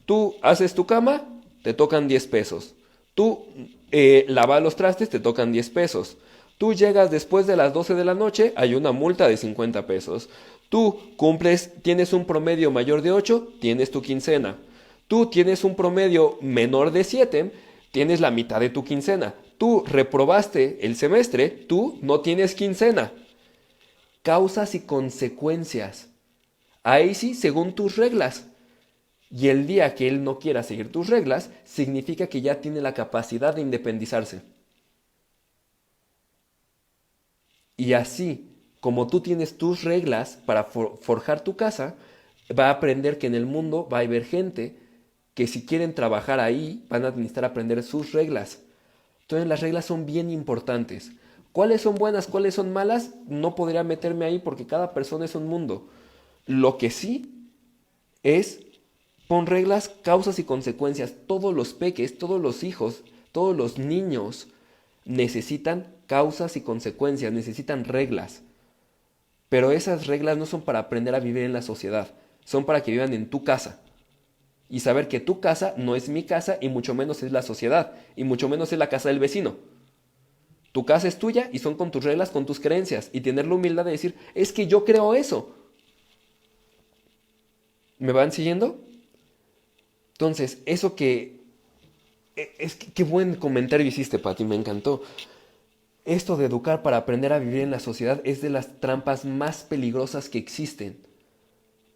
Tú haces tu cama, te tocan 10 pesos. Tú lavas los trastes, te tocan 10 pesos. Tú llegas después de las 12 de la noche, hay una multa de 50 pesos. Tú cumples, tienes un promedio mayor de 8, tienes tu quincena. Tú tienes un promedio menor de 7, tienes la mitad de tu quincena. Tú reprobaste el semestre, tú no tienes quincena. Causas y consecuencias. Ahí sí, según tus reglas. Y el día que él no quiera seguir tus reglas, significa que ya tiene la capacidad de independizarse. Y así, como tú tienes tus reglas para forjar tu casa, va a aprender que en el mundo va a haber gente que si quieren trabajar ahí, van a necesitar aprender sus reglas. Entonces las reglas son bien importantes. ¿Cuáles son buenas, cuáles son malas? No podría meterme ahí porque cada persona es un mundo. Lo que sí es, pon reglas, causas y consecuencias. Todos los peques, todos los hijos, todos los niños necesitan causas y consecuencias, necesitan reglas. Pero esas reglas no son para aprender a vivir en la sociedad, son para que vivan en tu casa. Y saber que tu casa no es mi casa y mucho menos es la sociedad, y mucho menos es la casa del vecino. Tu casa es tuya y son con tus reglas, con tus creencias. Y tener la humildad de decir, es que yo creo eso. ¿Me van siguiendo? Entonces, eso que... qué buen comentario hiciste, Pati, me encantó. Esto de educar para aprender a vivir en la sociedad es de las trampas más peligrosas que existen.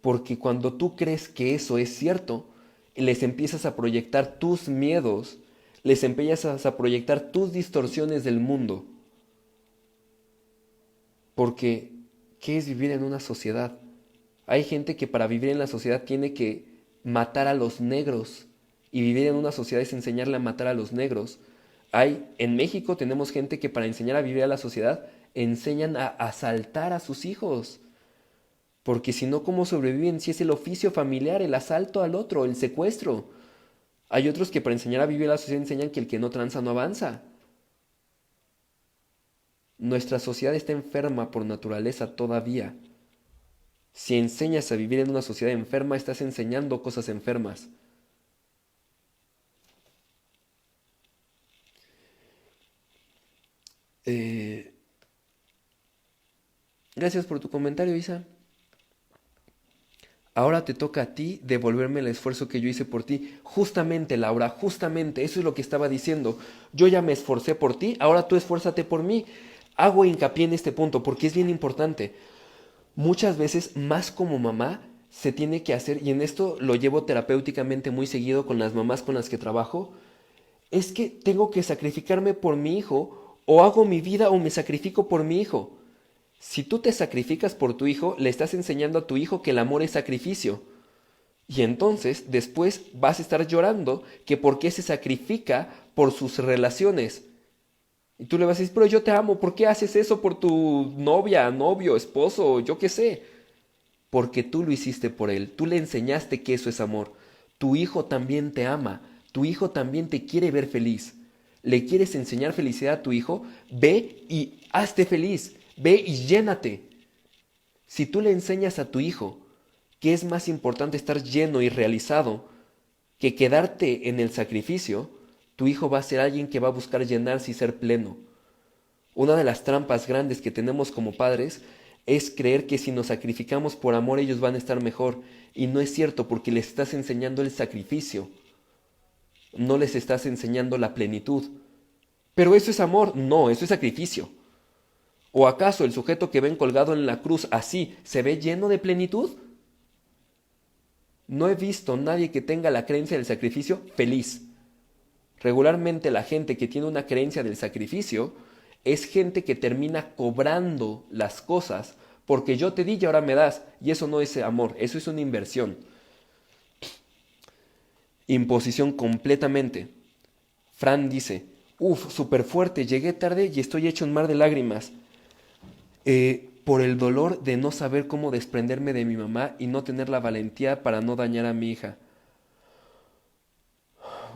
Porque cuando tú crees que eso es cierto, les empiezas a proyectar tus miedos, les empiezas a proyectar tus distorsiones del mundo. Porque, ¿qué es vivir en una sociedad? Hay gente que para vivir en la sociedad tiene que matar a los negros. Y vivir en una sociedad es enseñarle a matar a los negros. En México tenemos gente que para enseñar a vivir a la sociedad enseñan a asaltar a sus hijos. Porque si no, ¿cómo sobreviven si es el oficio familiar, el asalto al otro, el secuestro? Hay otros que para enseñar a vivir a la sociedad enseñan que el que no tranza no avanza. Nuestra sociedad está enferma por naturaleza todavía. Si enseñas a vivir en una sociedad enferma, estás enseñando cosas enfermas. Eh, Gracias por tu comentario, Isa. Ahora te toca a ti devolverme el esfuerzo que yo hice por ti. Justamente, Laura, justamente, eso es lo que estaba diciendo. Yo ya me esforcé por ti, ahora tú esfuérzate por mí. Hago hincapié en este punto porque es bien importante. Muchas veces, más como mamá, se tiene que hacer, y en esto lo llevo terapéuticamente muy seguido con las mamás con las que trabajo, es que tengo que sacrificarme por mi hijo, o hago mi vida o me sacrifico por mi hijo. Si tú te sacrificas por tu hijo, le estás enseñando a tu hijo que el amor es sacrificio. Y entonces después vas a estar llorando que por qué se sacrifica por sus relaciones. Y tú le vas a decir, pero yo te amo, ¿por qué haces eso por tu novia, novio, esposo, yo qué sé? Porque tú lo hiciste por él, tú le enseñaste que eso es amor. Tu hijo también te ama, tu hijo también te quiere ver feliz. ¿Le quieres enseñar felicidad a tu hijo? Ve y hazte feliz, ve y llénate. Si tú le enseñas a tu hijo que es más importante estar lleno y realizado que quedarte en el sacrificio, tu hijo va a ser alguien que va a buscar llenarse y ser pleno. Una de las trampas grandes que tenemos como padres es creer que si nos sacrificamos por amor ellos van a estar mejor. Y no es cierto porque les estás enseñando el sacrificio, no les estás enseñando la plenitud. Pero eso es amor, no, eso es sacrificio. ¿O acaso el sujeto que ven colgado en la cruz así se ve lleno de plenitud? No he visto nadie que tenga la creencia del sacrificio feliz. Regularmente la gente que tiene una creencia del sacrificio es gente que termina cobrando las cosas porque yo te di y ahora me das. Y eso no es amor, eso es una inversión. Imposición completamente. Fran dice, uff, súper fuerte, llegué tarde y estoy hecho un mar de lágrimas. Por el dolor de no saber cómo desprenderme de mi mamá y no tener la valentía para no dañar a mi hija.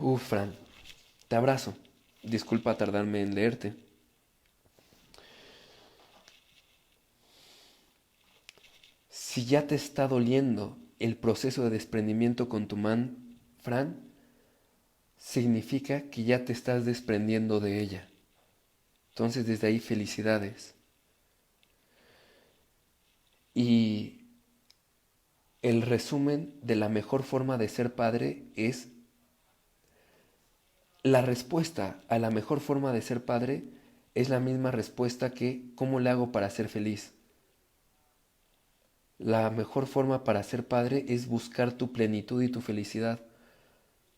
Uff, Fran, te abrazo. Disculpa tardarme en leerte. Si ya te está doliendo el proceso de desprendimiento con tu man, Fran, significa que ya te estás desprendiendo de ella. Entonces desde ahí felicidades. Y el resumen de la mejor forma de ser padre es la respuesta a la mejor forma de ser padre es la misma respuesta que ¿cómo le hago para ser feliz? La mejor forma para ser padre es buscar tu plenitud y tu felicidad,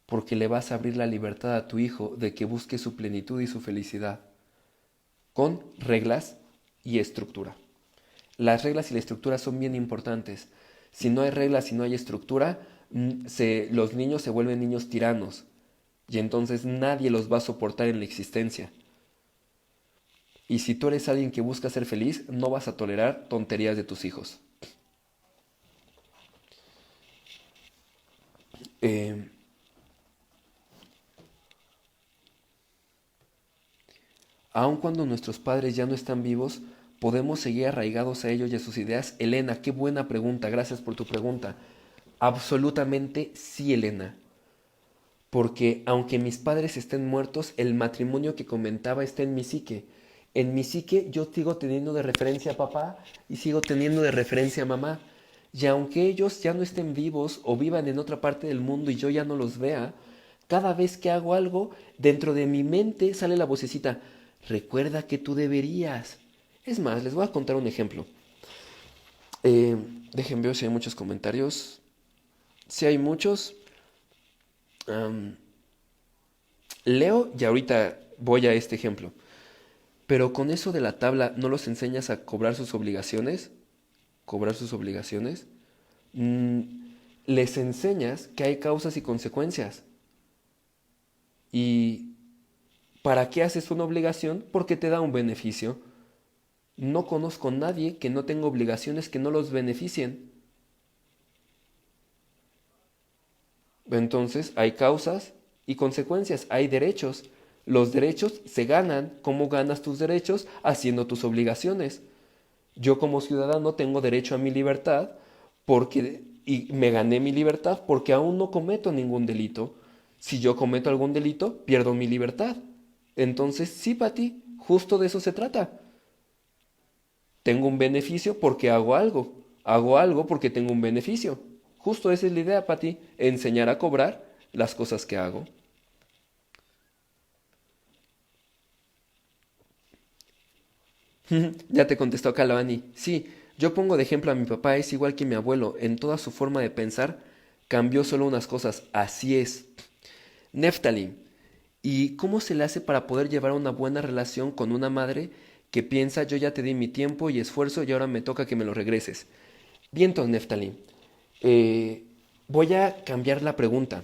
porque le vas a abrir la libertad a tu hijo de que busque su plenitud y su felicidad, con reglas y estructura. Las reglas y la estructura son bien importantes. Si no hay reglas, si no hay estructura, los niños se vuelven niños tiranos y entonces nadie los va a soportar en la existencia. Y si tú eres alguien que busca ser feliz, no vas a tolerar tonterías de tus hijos. Eh, Aun cuando nuestros padres ya no están vivos, podemos seguir arraigados a ellos y a sus ideas. Elena, qué buena pregunta, gracias por tu pregunta. Absolutamente sí, Elena. Porque aunque mis padres estén muertos, el matrimonio que comentaba está en mi psique. En mi psique yo sigo teniendo de referencia a papá y sigo teniendo de referencia a mamá. Y aunque ellos ya no estén vivos o vivan en otra parte del mundo y yo ya no los vea, cada vez que hago algo, dentro de mi mente sale la vocecita, recuerda que tú deberías. Es más, les voy a contar un ejemplo. Eh, Dejen ver si hay muchos comentarios. Si hay muchos, um, leo y ahorita voy a este ejemplo. Pero con eso de la tabla, ¿no los enseñas a cobrar sus obligaciones? ¿Cobrar sus obligaciones? Mm, Les enseñas que hay causas y consecuencias. ¿Y para qué haces una obligación? Porque te da un beneficio. No conozco a nadie que no tenga obligaciones que no los beneficien. Entonces hay causas y consecuencias, hay derechos. Los derechos se ganan. ¿Cómo ganas tus derechos? Haciendo tus obligaciones. Yo como ciudadano tengo derecho a mi libertad y me gané mi libertad porque aún no cometo ningún delito. Si yo cometo algún delito, pierdo mi libertad. Entonces, sí, Pati, Justo de eso se trata. Tengo un beneficio porque hago algo. Hago algo porque tengo un beneficio. Justo esa es la idea, Pati. Enseñar a cobrar las cosas que hago. Ya te contestó Calavani. Sí, yo pongo de ejemplo a mi papá, es igual que mi abuelo. En toda su forma de pensar, cambió solo unas cosas. Así es. Neftali. ¿Y cómo se le hace para poder llevar una buena relación con una madre que piensa yo ya te di mi tiempo y esfuerzo y ahora me toca que me lo regreses? Vientos, Neftali. Eh, Voy a cambiar la pregunta.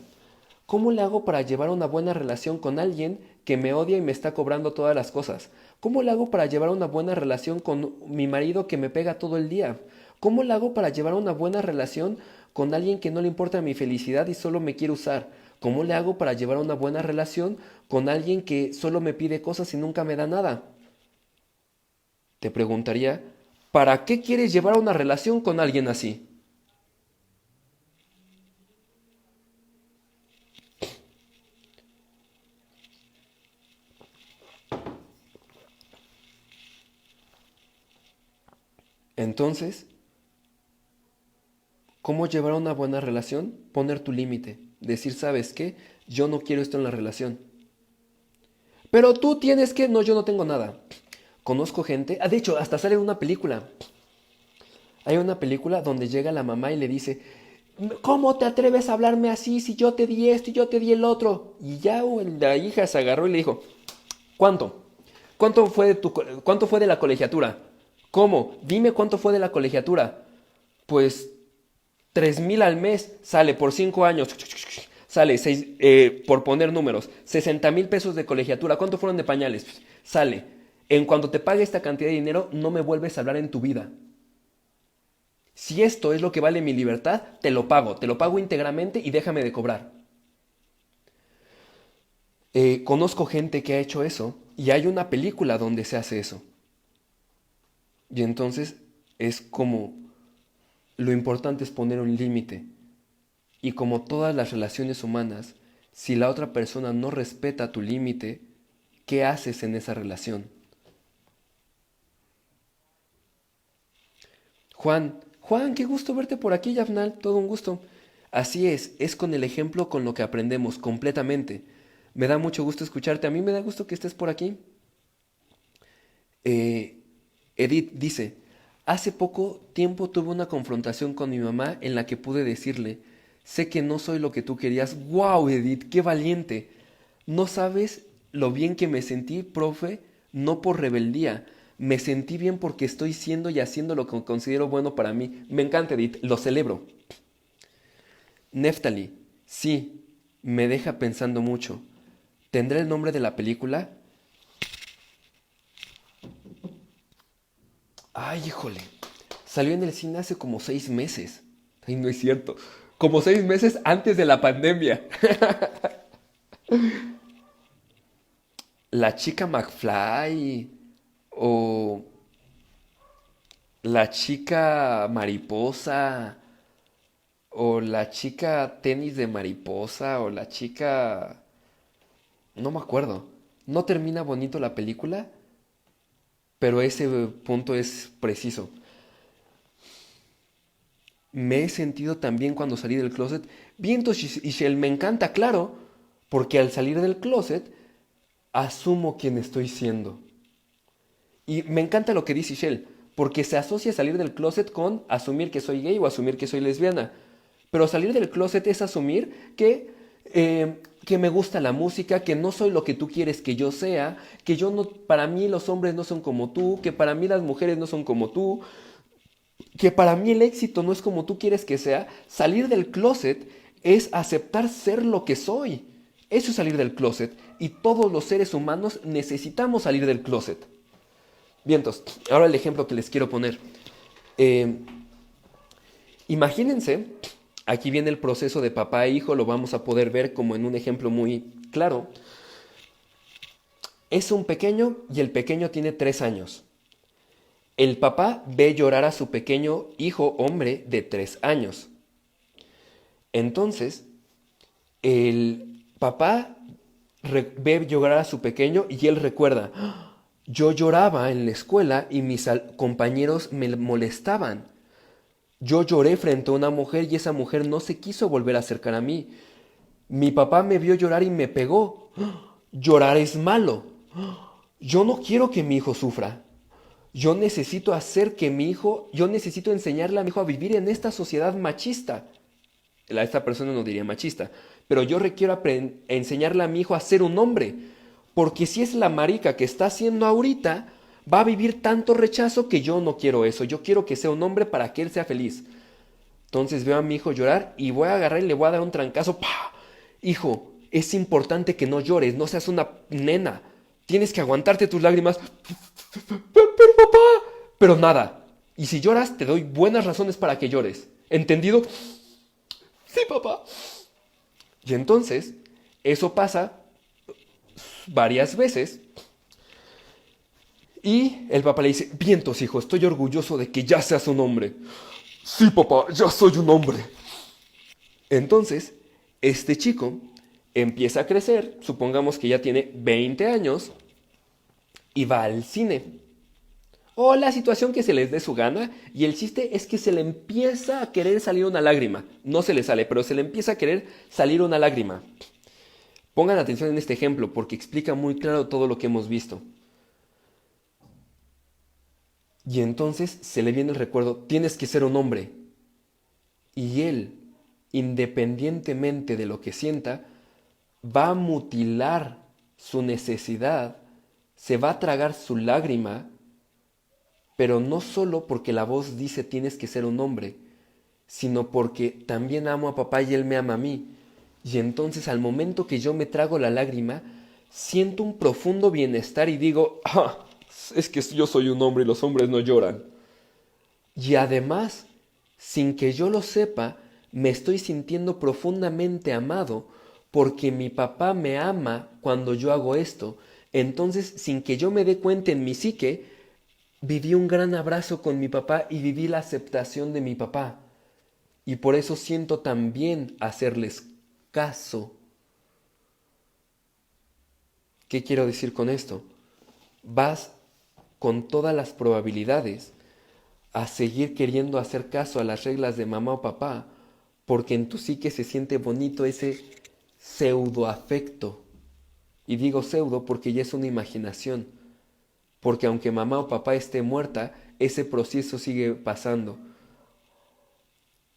¿Cómo le hago para llevar una buena relación con alguien que me odia y me está cobrando todas las cosas? ¿Cómo le hago para llevar una buena relación con mi marido que me pega todo el día? ¿Cómo le hago para llevar una buena relación con alguien que no le importa mi felicidad y solo me quiere usar? ¿Cómo le hago para llevar una buena relación con alguien que solo me pide cosas y nunca me da nada? Te preguntaría, ¿para qué quieres llevar una relación con alguien así? Entonces, ¿cómo llevar una buena relación? Poner tu límite. Decir, ¿sabes qué? Yo no quiero esto en la relación. Pero tú tienes que... No, yo no tengo nada. Conozco gente... Ah, de hecho, hasta sale una película. Hay una película donde llega la mamá y le dice, ¿cómo te atreves a hablarme así si yo te di esto y yo te di el otro? Y ya la hija se agarró y le dijo, ¿cuánto? ¿Cuánto fue de la colegiatura? ¿Cómo? Dime cuánto fue de la colegiatura. Pues 3,000 al mes, sale por 5 años, sale, por poner números, 60,000 pesos de colegiatura. ¿Cuánto fueron de pañales? Sale. En cuanto te pague esta cantidad de dinero, no me vuelves a hablar en tu vida. Si esto es lo que vale mi libertad, te lo pago íntegramente y déjame de cobrar. Conozco gente que ha hecho eso y hay una película donde se hace eso. Y entonces es como lo importante es poner un límite. Y como todas las relaciones humanas, si la otra persona no respeta tu límite, ¿qué haces en esa relación? Juan, qué gusto verte por aquí, Yafnal, todo un gusto. Así es con el ejemplo con lo que aprendemos completamente. Me da mucho gusto escucharte, a mí me da gusto que estés por aquí. Eh, Edith dice, hace poco tiempo tuve una confrontación con mi mamá en la que pude decirle, sé que no soy lo que tú querías. ¡Wow, Edith, qué valiente! No sabes lo bien que me sentí, profe, no por rebeldía. Me sentí bien porque estoy siendo y haciendo lo que considero bueno para mí. Me encanta, Edith, lo celebro. Neftali, sí, me deja pensando mucho. ¿Tendrá el nombre de la película? Ay, híjole. Salió en el cine hace como 6 meses. Ay, no es cierto. Como 6 meses antes de la pandemia. La chica McFly o la chica mariposa o la chica tenis de mariposa o la chica... No me acuerdo. No termina bonito la película, pero ese punto es preciso. Me he sentido también cuando salí del closet. Vientos y Shell me encanta, claro, porque al salir del closet asumo quién estoy siendo. Y me encanta lo que dice Shell, porque se asocia salir del closet con asumir que soy gay o asumir que soy lesbiana. Pero salir del closet es asumir que me gusta la música, que no soy lo que tú quieres que yo sea, que yo no, para mí los hombres no son como tú, que para mí las mujeres no son como tú, que para mí el éxito no es como tú quieres que sea. Salir del closet es aceptar ser lo que soy. Eso es salir del closet. Y todos los seres humanos necesitamos salir del closet. Bien, entonces, ahora el ejemplo que les quiero poner. Eh, Imagínense, aquí viene el proceso de papá e hijo, lo vamos a poder ver como en un ejemplo muy claro. Es un pequeño y el pequeño tiene 3 años. El papá ve llorar a su pequeño hijo hombre de 3 años. Entonces, el papá ve llorar a su pequeño y él recuerda, "¡Ah! Yo lloraba en la escuela y mis compañeros me molestaban. Yo lloré frente a una mujer y esa mujer no se quiso volver a acercar a mí. Mi papá me vio llorar y me pegó. Llorar es malo. Yo no quiero que mi hijo sufra. Yo necesito hacer que mi hijo, yo necesito enseñarle a mi hijo a vivir en esta sociedad machista. Esta persona no diría machista, pero yo requiero enseñarle a mi hijo a ser un hombre. Porque si es la marica que está haciendo ahorita, va a vivir tanto rechazo que yo no quiero eso. Yo quiero que sea un hombre para que él sea feliz. Entonces veo a mi hijo llorar y voy a agarrar y le voy a dar un trancazo. ¡Pah! Hijo, es importante que no llores, no seas una nena. Tienes que aguantarte tus lágrimas. Pero papá. Pero nada. Y si lloras, te doy buenas razones para que llores. ¿Entendido? Sí, papá. Y entonces, eso pasa varias veces. Y el papá le dice, vientos, hijo, estoy orgulloso de que ya seas un hombre. Sí, papá, ya soy un hombre. Entonces, este chico empieza a crecer, supongamos que ya tiene 20 años, y va al cine. O la situación que se les dé su gana, y el chiste es que se le empieza a querer salir una lágrima. No se le sale, pero se le empieza a querer salir una lágrima. Pongan atención en este ejemplo, porque explica muy claro todo lo que hemos visto. Y entonces se le viene el recuerdo, tienes que ser un hombre. Y él, independientemente de lo que sienta, va a mutilar su necesidad, se va a tragar su lágrima, pero no solo porque la voz dice tienes que ser un hombre, sino porque también amo a papá y él me ama a mí. Y entonces al momento que yo me trago la lágrima, siento un profundo bienestar y digo, es que yo soy un hombre y los hombres no lloran. Y además, sin que yo lo sepa, me estoy sintiendo profundamente amado porque mi papá me ama cuando yo hago esto. Entonces, sin que yo me dé cuenta en mi psique, viví un gran abrazo con mi papá y viví la aceptación de mi papá. Y por eso siento también hacerles caso. ¿Qué quiero decir con esto? Vas con todas las probabilidades a seguir queriendo hacer caso a las reglas de mamá o papá, porque en tu psique se siente bonito ese pseudoafecto. Y digo pseudo porque ya es una imaginación, porque aunque mamá o papá esté muerta, ese proceso sigue pasando.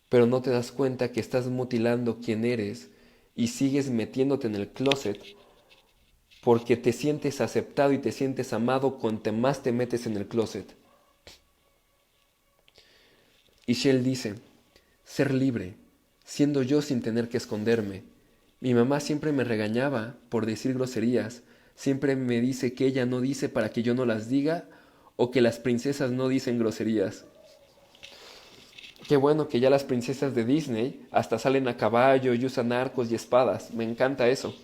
Pero no te das cuenta que estás mutilando quién eres y sigues metiéndote en el closet porque te sientes aceptado y te sientes amado cuanto más te metes en el closet. Y Shell dice, ser libre, siendo yo sin tener que esconderme. Mi mamá siempre me regañaba por decir groserías, siempre me dice que ella no dice para que yo no las diga o que las princesas no dicen groserías. Qué bueno que ya las princesas de Disney hasta salen a caballo y usan arcos y espadas, me encanta eso.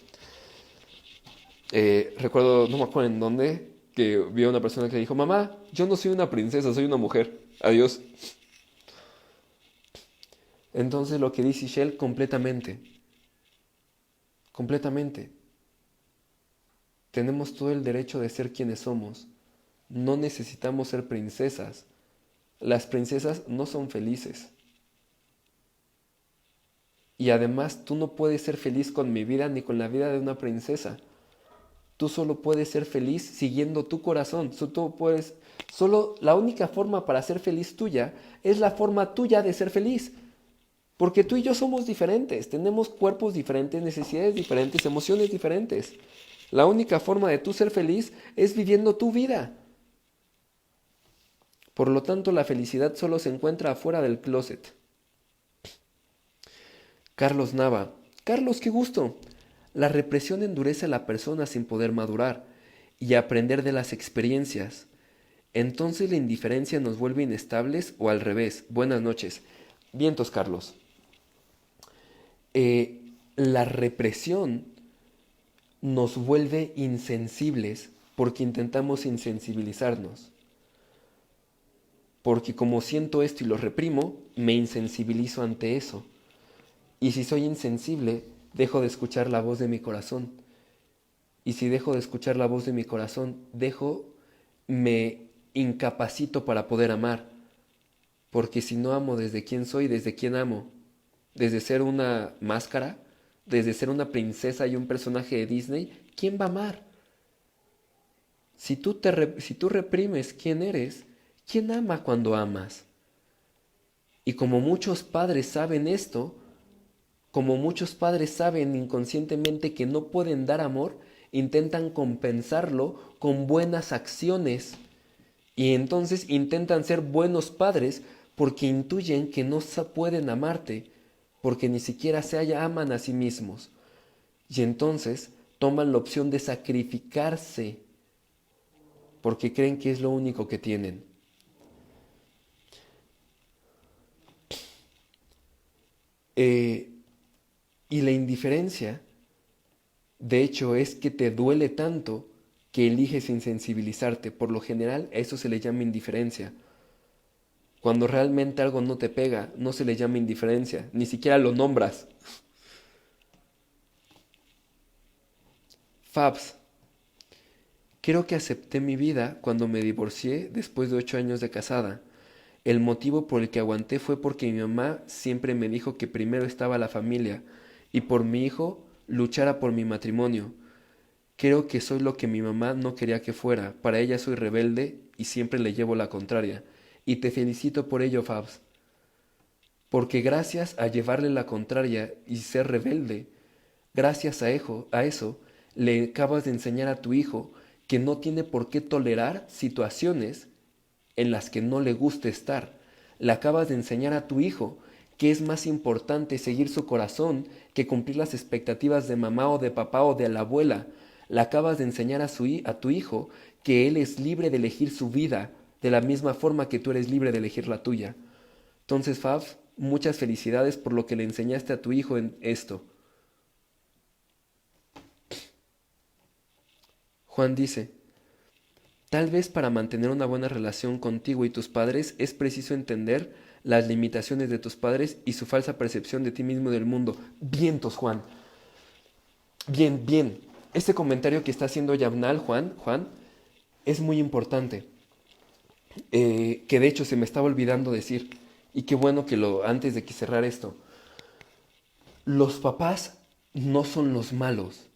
Recuerdo, no me acuerdo en dónde, que vi a una persona que dijo, mamá, yo no soy una princesa, soy una mujer, adiós. Entonces lo que dice Shell, completamente. Tenemos todo el derecho de ser quienes somos. No necesitamos ser princesas. Las princesas no son felices. Y además tú no puedes ser feliz con mi vida ni con la vida de una princesa. Tú solo puedes ser feliz siguiendo tu corazón. Solo la única forma para ser feliz tuya es la forma tuya de ser feliz. Porque tú y yo somos diferentes, tenemos cuerpos diferentes, necesidades diferentes, emociones diferentes. La única forma de tú ser feliz es viviendo tu vida. Por lo tanto, la felicidad solo se encuentra afuera del closet. Carlos Nava. Carlos, qué gusto. La represión endurece a la persona sin poder madurar y aprender de las experiencias. Entonces la indiferencia nos vuelve inestables o al revés. Buenas noches. Vientos, Carlos. La represión nos vuelve insensibles porque intentamos insensibilizarnos. Porque como siento esto y lo reprimo, me insensibilizo ante eso. Y si soy insensible, dejo de escuchar la voz de mi corazón. Y si dejo de escuchar la voz de mi corazón, dejo me incapacito para poder amar. Porque si no amo desde quién soy, desde quién amo, desde ser una máscara, desde ser una princesa y un personaje de Disney, ¿quién va a amar? Si tú reprimes quién eres, ¿quién ama cuando amas? Y como muchos padres saben esto, como muchos padres saben inconscientemente que no pueden dar amor, intentan compensarlo con buenas acciones. Y entonces intentan ser buenos padres porque intuyen que no pueden amarte, porque ni siquiera aman a sí mismos. Y entonces toman la opción de sacrificarse porque creen que es lo único que tienen. Eh, y la indiferencia, de hecho, es que te duele tanto que eliges insensibilizarte. Por lo general, a eso se le llama indiferencia. Cuando realmente algo no te pega, no se le llama indiferencia, ni siquiera lo nombras. Fabs, creo que acepté mi vida cuando me divorcié después de 8 años de casada. El motivo por el que aguanté fue porque mi mamá siempre me dijo que primero estaba la familia y por mi hijo luchara por mi matrimonio. Creo que soy lo que mi mamá no quería que fuera. Para ella soy rebelde y siempre le llevo la contraria. Y te felicito por ello, Fabs. Porque gracias a llevarle la contraria y ser rebelde, gracias a eso, le acabas de enseñar a tu hijo que no tiene por qué tolerar situaciones en las que no le guste estar. Le acabas de enseñar a tu hijo que es más importante seguir su corazón que cumplir las expectativas de mamá o de papá o de la abuela. Le acabas de enseñar a tu hijo que él es libre de elegir su vida de la misma forma que tú eres libre de elegir la tuya. Entonces, Fab, muchas felicidades por lo que le enseñaste a tu hijo en esto. Juan dice, tal vez para mantener una buena relación contigo y tus padres es preciso entender las limitaciones de tus padres y su falsa percepción de ti mismo y del mundo. Vientos, Juan. Bien, bien. Este comentario que está haciendo Yavnal, Juan, es muy importante. Que de hecho se me estaba olvidando decir. Y qué bueno que antes de que cerrar esto. Los papás no son los malos.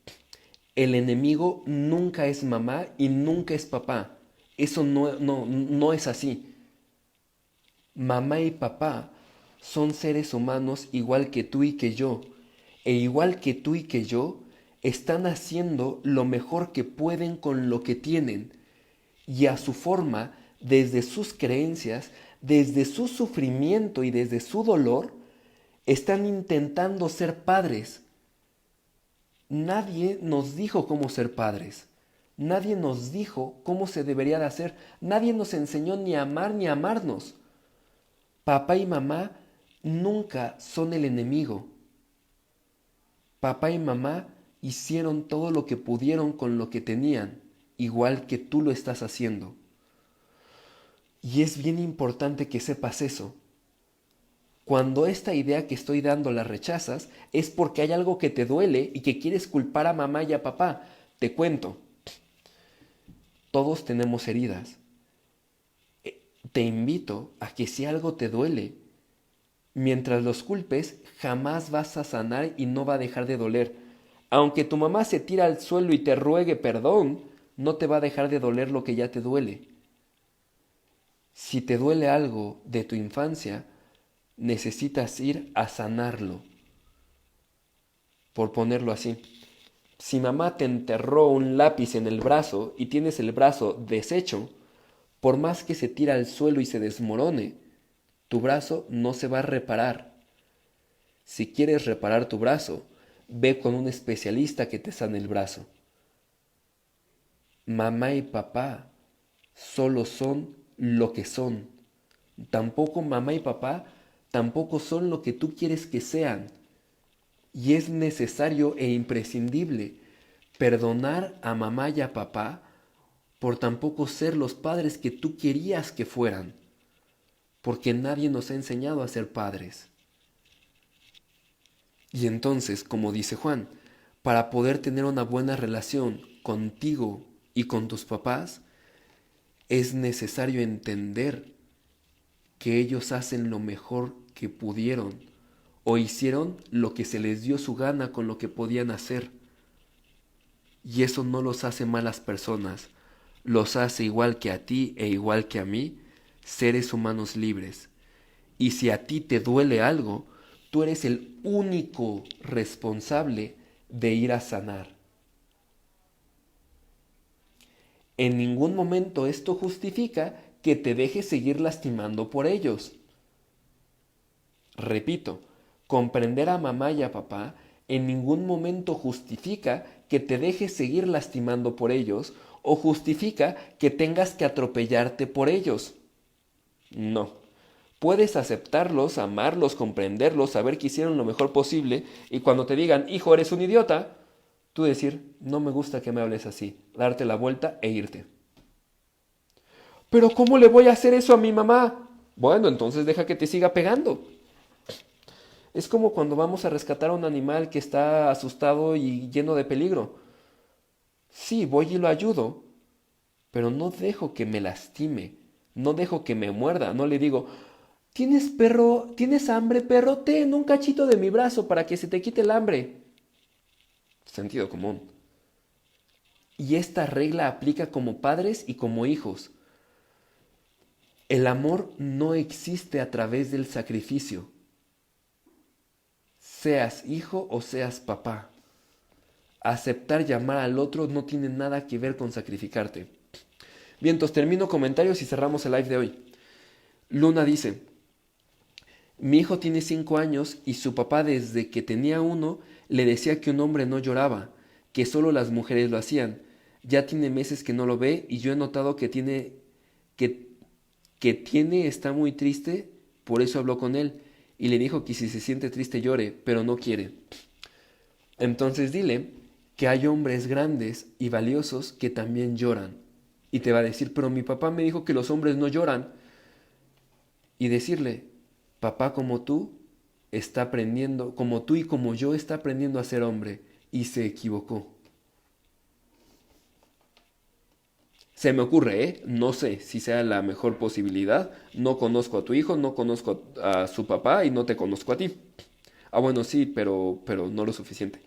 El enemigo nunca es mamá y nunca es papá. Eso no es así. Mamá y papá son seres humanos igual que tú y que yo. E igual que tú y que yo, están haciendo lo mejor que pueden con lo que tienen. Y a su forma, desde sus creencias, desde su sufrimiento y desde su dolor, están intentando ser padres. Nadie nos dijo cómo ser padres. Nadie nos dijo cómo se debería de hacer. Nadie nos enseñó ni a amar ni a amarnos. Papá y mamá nunca son el enemigo. Papá y mamá hicieron todo lo que pudieron con lo que tenían, igual que tú lo estás haciendo. Y es bien importante que sepas eso. Cuando esta idea que estoy dando la rechazas, es porque hay algo que te duele y que quieres culpar a mamá y a papá. Te cuento, todos tenemos heridas. Te invito a que si algo te duele, mientras los culpes, jamás vas a sanar y no va a dejar de doler. Aunque tu mamá se tira al suelo y te ruegue perdón, no te va a dejar de doler lo que ya te duele. Si te duele algo de tu infancia, necesitas ir a sanarlo, por ponerlo así. Si mamá te enterró un lápiz en el brazo y tienes el brazo deshecho, por más que se tira al suelo y se desmorone, tu brazo no se va a reparar. Si quieres reparar tu brazo, ve con un especialista que te sane el brazo. Mamá y papá solo son lo que son. Tampoco mamá y papá tampoco son lo que tú quieres que sean. Y es necesario e imprescindible perdonar a mamá y a papá por tampoco ser los padres que tú querías que fueran, porque nadie nos ha enseñado a ser padres. Y entonces, como dice Juan, para poder tener una buena relación contigo y con tus papás, Es necesario entender que ellos hacen lo mejor que pudieron o hicieron lo que se les dio su gana con lo que podían hacer. Y eso no los hace malas personas, los hace igual que a ti e igual que a mí, seres humanos libres. Y si a ti te duele algo, tú eres el único responsable de ir a sanar. En ningún momento esto justifica que te dejes seguir lastimando por ellos. Repito, comprender a mamá y a papá en ningún momento justifica que te dejes seguir lastimando por ellos o justifica que tengas que atropellarte por ellos. No. Puedes aceptarlos, amarlos, comprenderlos, saber que hicieron lo mejor posible y cuando te digan, hijo, eres un idiota, tú decir, no me gusta que me hables así, darte la vuelta e irte. Pero ¿cómo le voy a hacer eso a mi mamá? Bueno, entonces deja que te siga pegando. Es como cuando vamos a rescatar a un animal que está asustado y lleno de peligro. Sí, voy y lo ayudo, pero no dejo que me lastime, no dejo que me muerda, no le digo, ¿tienes perro? ¿Tienes hambre, perro? Ten un cachito de mi brazo para que se te quite el hambre. Sentido común. Y esta regla aplica como padres y como hijos. El amor no existe a través del sacrificio. Seas hijo o seas papá. Aceptar llamar al otro no tiene nada que ver con sacrificarte. Bien, entonces termino comentarios y cerramos el live de hoy. Luna dice, mi hijo tiene 5 años y su papá desde que tenía 1 le decía que un hombre no lloraba, que solo las mujeres lo hacían. Ya tiene meses que no lo ve y yo he notado que está muy triste, por eso habló con él y le dijo que si se siente triste llore, pero no quiere. Entonces dile que hay hombres grandes y valiosos que también lloran. Y te va a decir, pero mi papá me dijo que los hombres no lloran. Y decirle, papá como tú está aprendiendo, como tú y como yo está aprendiendo a ser hombre y se equivocó. Se me ocurre, ¿eh? No sé si sea la mejor posibilidad. No conozco a tu hijo, no conozco a su papá y no te conozco a ti. Ah, bueno, sí, pero no lo suficiente.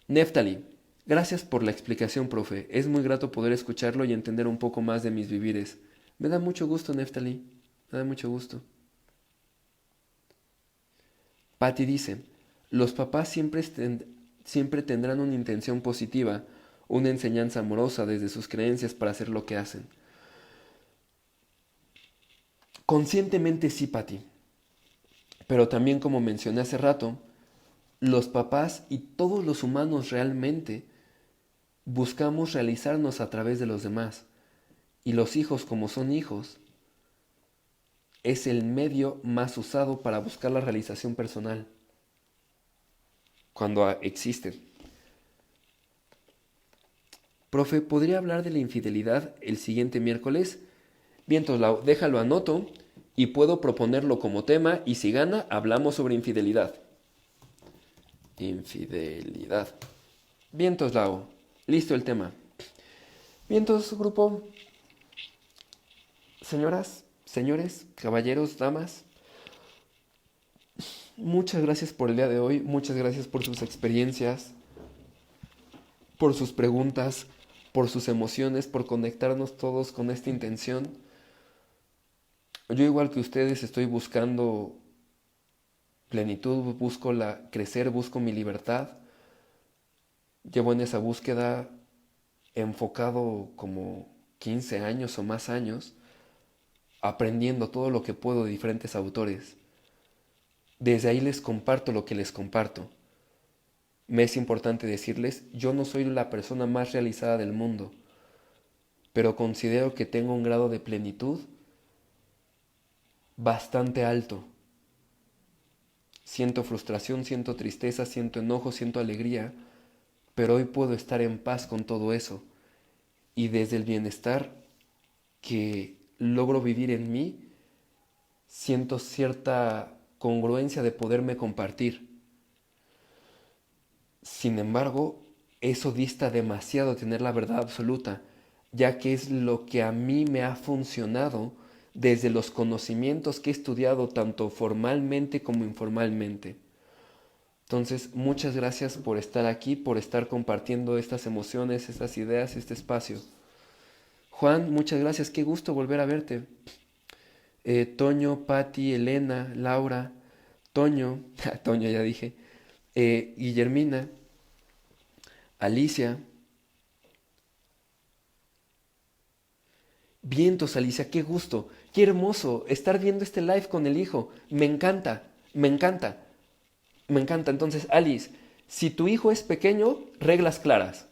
Neftali, gracias por la explicación, profe. Es muy grato poder escucharlo y entender un poco más de mis vivires. Me da mucho gusto, Neftali. Me da mucho gusto. Patty dice, los papás siempre tendrán una intención positiva, una enseñanza amorosa desde sus creencias para hacer lo que hacen. Conscientemente sí, Patty. Pero también como mencioné hace rato, los papás y todos los humanos realmente buscamos realizarnos a través de los demás. Y los hijos, como son hijos, es el medio más usado para buscar la realización personal. Cuando existen. Profe, ¿podría hablar de la infidelidad el siguiente miércoles? Bien, Toslao, déjalo anoto y puedo proponerlo como tema y si gana, hablamos sobre infidelidad. Infidelidad. Bien, Toslao, listo el tema. Bien, entonces, grupo, señoras, señores, caballeros, damas, muchas gracias por el día de hoy, muchas gracias por sus experiencias, por sus preguntas, por sus emociones, por conectarnos todos con esta intención. Yo igual que ustedes estoy buscando plenitud, busco crecer, busco mi libertad. Llevo en esa búsqueda enfocado como 15 años o más años, aprendiendo todo lo que puedo de diferentes autores. Desde ahí les comparto lo que les comparto. Me es importante decirles, yo no soy la persona más realizada del mundo, pero considero que tengo un grado de plenitud bastante alto. Siento frustración, siento tristeza, siento enojo, siento alegría, pero hoy puedo estar en paz con todo eso. Y desde el bienestar que logro vivir en mí, siento cierta congruencia de poderme compartir. Sin embargo, eso dista demasiado de tener la verdad absoluta. ya que es lo que a mí me ha funcionado desde los conocimientos que he estudiado tanto formalmente como informalmente. Entonces, muchas gracias por estar aquí, por estar compartiendo estas emociones, estas ideas, este espacio. Juan, muchas gracias, qué gusto volver a verte. Toño, Patti, Elena, Laura, Toño, Toño ya dije, Guillermina, Alicia. Vientos, Alicia, qué gusto, qué hermoso estar viendo este live con el hijo. Me encanta, me encanta, me encanta. Entonces, Alice, si tu hijo es pequeño, reglas claras.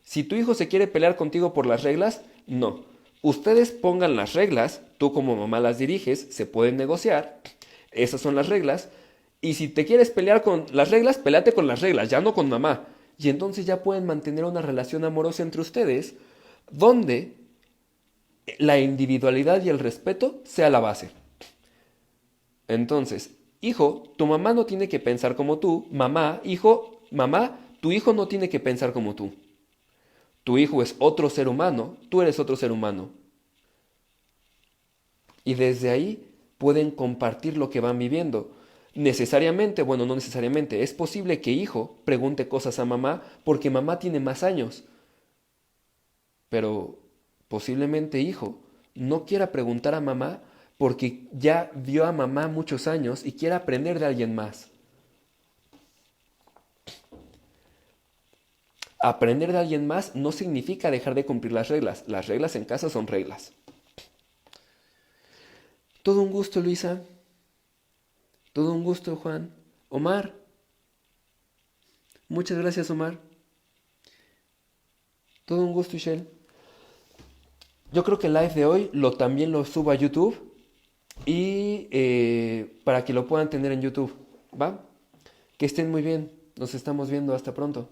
Si tu hijo se quiere pelear contigo por las reglas, no. Ustedes pongan las reglas, tú como mamá las diriges, se pueden negociar, esas son las reglas. Y si te quieres pelear con las reglas, peleate con las reglas, ya no con mamá. Y entonces ya pueden mantener una relación amorosa entre ustedes, donde la individualidad y el respeto sea la base. Entonces, hijo, tu mamá no tiene que pensar como tú, mamá, hijo, mamá, tu hijo no tiene que pensar como tú. Tu hijo es otro ser humano, tú eres otro ser humano. Y desde ahí pueden compartir lo que van viviendo. Necesariamente, bueno, no necesariamente, es posible que hijo pregunte cosas a mamá porque mamá tiene más años. Pero posiblemente hijo no quiera preguntar a mamá porque ya vio a mamá muchos años y quiere aprender de alguien más. Aprender de alguien más no significa dejar de cumplir las reglas. Las reglas en casa son reglas. Todo un gusto, Luisa. Todo un gusto, Juan. Omar. Muchas gracias, Omar. Todo un gusto, Ishel. Yo creo que el live de hoy también lo subo a YouTube y para que lo puedan tener en YouTube. ¿Va? Que estén muy bien. Nos estamos viendo. Hasta pronto.